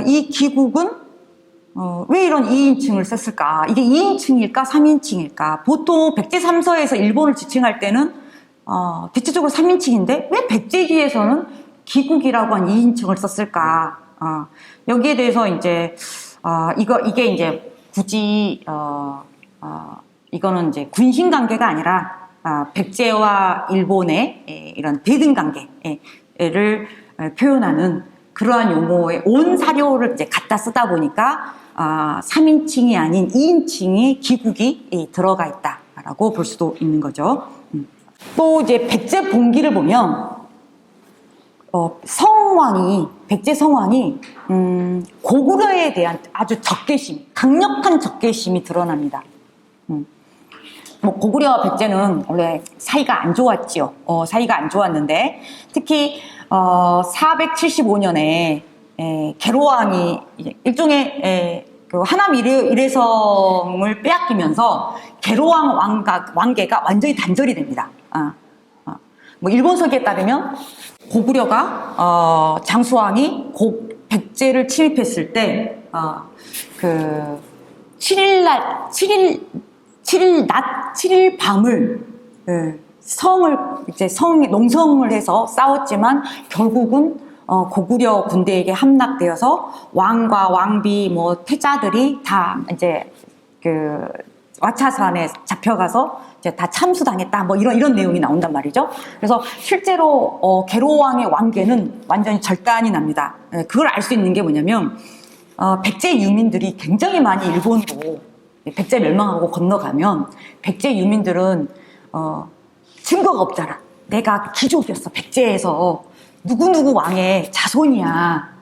이 귀국은 왜 이런 2인칭을 썼을까? 이게 2인칭일까? 3인칭일까? 보통 백제 3서에서 일본을 지칭할 때는 대체적으로 3인칭인데 왜 백제기에서는 귀국이라고 한 2인칭을 썼을까? 여기에 대해서 이제 이게 이제 굳이 이거는 이제 군신 관계가 아니라 백제와 일본의 이런 대등 관계를 표현하는 그러한 용어의 온 사료를 이제 갖다 쓰다 보니까 3인칭이 아닌 2인칭의 기국이 들어가 있다라고 볼 수도 있는 거죠. 또 이제 백제 봉기를 보면 백제 성왕이 고구려에 대한 아주 적개심, 강력한 적개심이 드러납니다. 뭐 고구려와 백제는 원래 사이가 안 좋았지요. 사이가 안 좋았는데 특히 475년에 계로왕이 일종의 그 하남 일회성을 빼앗기면서 계로왕 왕계가 완전히 단절이 됩니다. 뭐 일본서기에 따르면 고구려가 장수왕이 백제를 침입했을 때 그 7일 낮, 7일 밤을 농성을 해서 싸웠지만 결국은 고구려 군대에게 함락되어서 왕과 왕비 뭐 태자들이 다 이제 그 와차산에 잡혀가서 이제 다 참수당했다. 뭐 이런 내용이 나온단 말이죠. 그래서 실제로 계로왕의 왕계는 완전히 절단이 납니다. 그걸 알 수 있는 게 뭐냐면 백제 유민들이 굉장히 많이 일본으로 백제 멸망하고 건너가면 백제 유민들은 증거가 없잖아. 내가 귀족이었어. 백제에서 누구누구 왕의 자손이야.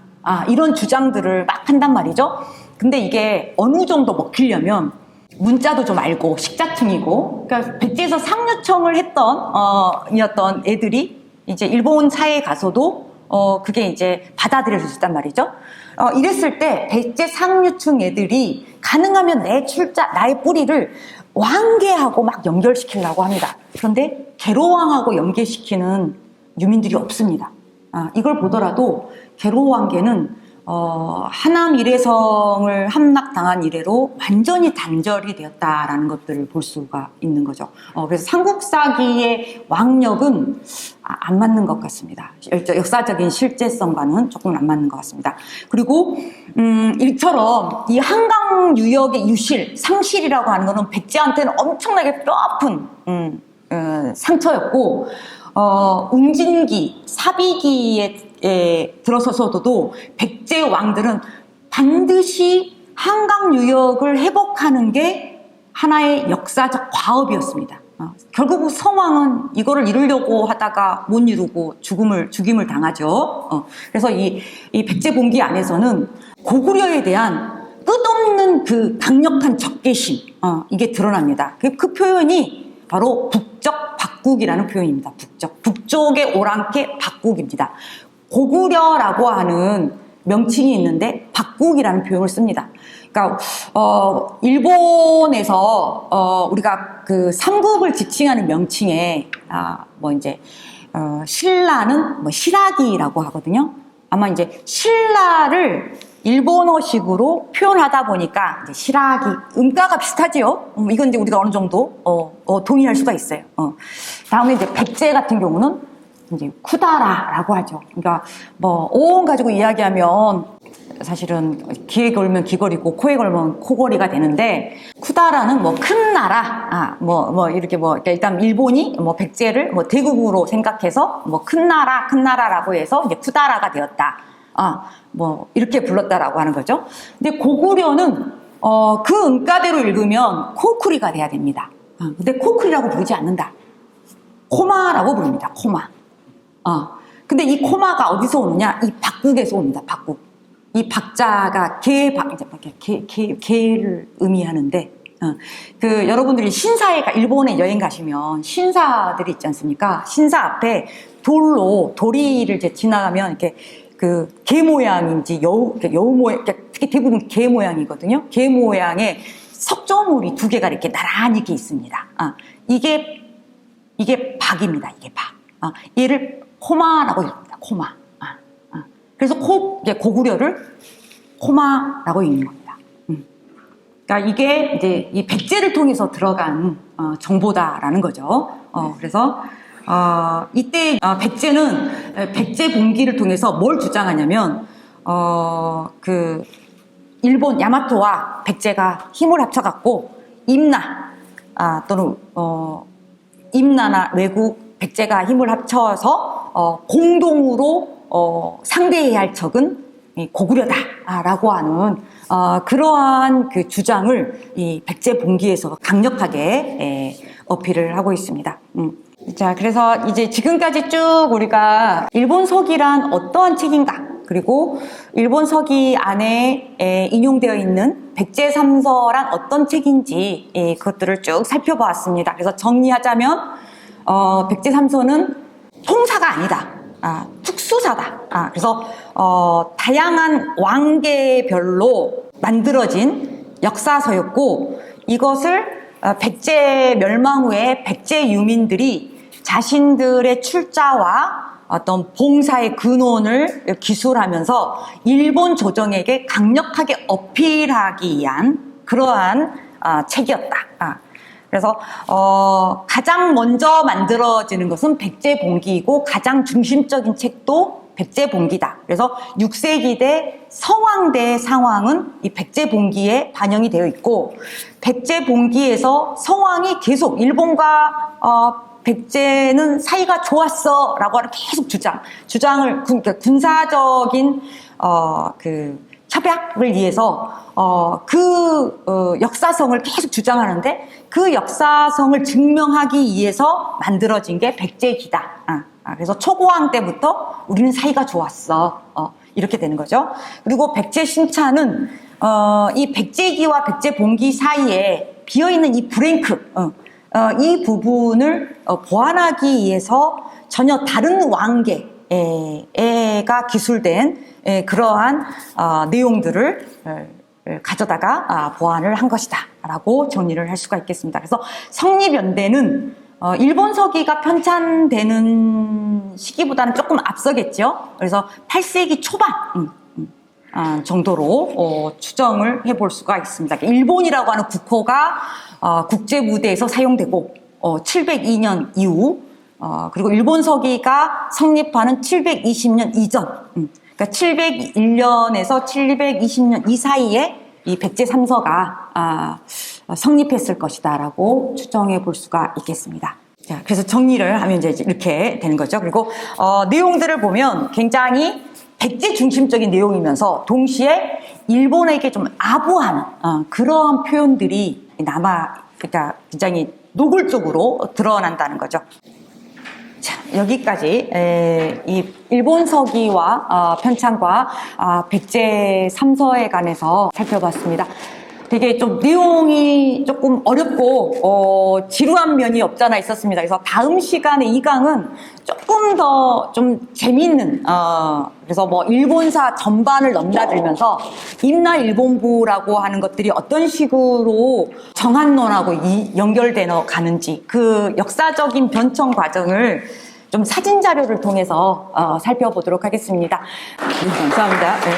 이런 주장들을 막 한단 말이죠. 근데 이게 어느 정도 먹히려면 문자도 좀 알고 식자층이고, 그러니까 백제에서 상류청을 했던 애들이 이제 일본 사회에 가서도 그게 이제 받아들여졌단 말이죠. 이랬을 때 백제 상류층 애들이 가능하면 나의 뿌리를 왕계하고 막 연결시키려고 합니다. 그런데 계로왕하고 연계시키는 유민들이 없습니다. 이걸 보더라도 계로왕계는 하남 일해성을 함락당한 이래로 완전히 단절이 되었다라는 것들을 볼 수가 있는 거죠. 그래서 삼국사기의 왕력은 안 맞는 것 같습니다. 역사적인 실제성과는 조금 안 맞는 것 같습니다. 그리고 이처럼 이 한강 유역의 유실, 상실이라고 하는 것은 백제한테는 엄청나게 뼈아픈 상처였고, 웅진기, 사비기에 들어서서도 백제 왕들은 반드시 한강 유역을 회복하는 게 하나의 역사적 과업이었습니다. 결국 성왕은 이거를 이루려고 하다가 못 이루고 죽임을 당하죠. 그래서 이 백제 봉기 안에서는 고구려에 대한 끝없는 그 강력한 적개심, 이게 드러납니다. 그 표현이 바로 북적 박국이라는 표현입니다. 북쪽의 오랑캐 박국입니다. 고구려라고 하는 명칭이 있는데 박국이라는 표현을 씁니다. 그러니까 일본에서 우리가 그 삼국을 지칭하는 명칭에 신라는 시라기라고 하거든요. 아마 이제 신라를 일본어식으로 표현하다 보니까 이제 시라기, 음가가 비슷하지요. 이건 이제 우리가 어느 정도 동의할 수가 있어요. 다음에 이제 백제 같은 경우는 이제 쿠다라라고 하죠. 그러니까 오온 가지고 이야기하면 사실은 귀에 걸면 귀걸이고 코에 걸면 코걸이가 되는데, 쿠다라는 큰 나라, 이렇게 그러니까 일단 일본이 백제를 대국으로 생각해서 큰 나라라고 해서 이제 쿠다라가 되었다. 이렇게 불렀다라고 하는 거죠. 근데 고구려는 그 음가대로 읽으면 코쿠리가 돼야 됩니다. 근데 코쿠리라고 부르지 않는다. 코마라고 부릅니다. 코마. 근데 이 코마가 어디서 오느냐? 이 박국에서 옵니다. 박국. 이 박자가 개를 의미하는데, 여러분들이 신사에 일본에 여행 가시면 신사들이 있지 않습니까? 신사 앞에 도리를 이제 지나가면 이렇게 개 모양인지 여우 모양, 특히 대부분 개 모양이거든요. 개 모양의 석조물이 두 개가 이렇게 나란히 이렇게 있습니다. 이게 박입니다. 이게 박. 얘를 코마라고 읽습니다. 코마. 그래서 고구려를 코마라고 읽는 겁니다. 그러니까 이게 이제 이 백제를 통해서 들어간 정보다라는 거죠. 그래서 이때 백제는 백제 봉기를 통해서 뭘 주장하냐면 일본 야마토와 백제가 힘을 합쳐갖고 임나 또는 임나나 외국 백제가 힘을 합쳐서 공동으로 상대해야 할 적은 고구려다라고 하는 그러한 그 주장을 이 백제 봉기에서 강력하게 어필을 하고 있습니다. 자, 그래서 이제 지금까지 쭉 우리가 일본 서기란 어떠한 책인가, 그리고 일본 서기 안에 인용되어 있는 백제 삼서란 어떤 책인지 그것들을 쭉 살펴보았습니다. 그래서 정리하자면 백제 삼서는 통사가 아니다. 특수사다. 그래서 다양한 왕계별로 만들어진 역사서였고, 이것을 백제 멸망 후에 백제 유민들이 자신들의 출자와 어떤 봉사의 근원을 기술하면서 일본 조정에게 강력하게 어필하기 위한 그러한 책이었다. 그래서 가장 먼저 만들어지는 것은 백제 봉기이고, 가장 중심적인 책도 백제봉기다. 그래서 6세기 때 성황대의 상황은 이 백제봉기에 반영이 되어 있고, 백제봉기에서 성황이 계속 일본과 백제는 사이가 좋았어 라고 하는 계속 주장을 그러니까 군사적인 협약을 위해서 역사성을 계속 주장하는데, 그 역사성을 증명하기 위해서 만들어진 게 백제기다. 그래서 초고왕 때부터 우리는 사이가 좋았어. 이렇게 되는 거죠. 그리고 백제신차는 이 백제기와 백제봉기 사이에 비어있는 이 브랭크, 이 부분을 보완하기 위해서 전혀 다른 왕계가 기술된 그러한 내용들을 가져다가 보완을 한 것이다 라고 정리를 할 수가 있겠습니다. 그래서 성립연대는 일본 서기가 편찬되는 시기보다는 조금 앞서겠죠. 그래서 8세기 초반 정도로 추정을 해볼 수가 있습니다. 일본이라고 하는 국호가 국제 무대에서 사용되고 702년 이후, 그리고 일본 서기가 성립하는 720년 이전, 그러니까 701년에서 720년 이 사이에 이 백제 3서가 성립했을 것이다라고 추정해 볼 수가 있겠습니다. 자, 그래서 정리를 하면 이제 이렇게 되는 거죠. 그리고 내용들을 보면 굉장히 백제 중심적인 내용이면서 동시에 일본에게 좀 아부하는 그러한 표현들이 그러니까 굉장히 노골적으로 드러난다는 거죠. 자, 여기까지 이 일본 서기와 편찬과 백제 3서에 관해서 살펴봤습니다. 되게 좀 내용이 조금 어렵고 지루한 면이 없잖아 있었습니다. 그래서 다음 시간에 이 강은 조금 더 좀 재미있는 그래서 뭐 일본사 전반을 넘나들면서 임나일본부라고 하는 것들이 어떤 식으로 정한론하고 연결되어 가는지, 그 역사적인 변청 과정을 좀 사진 자료를 통해서 살펴보도록 하겠습니다. 감사합니다. 네.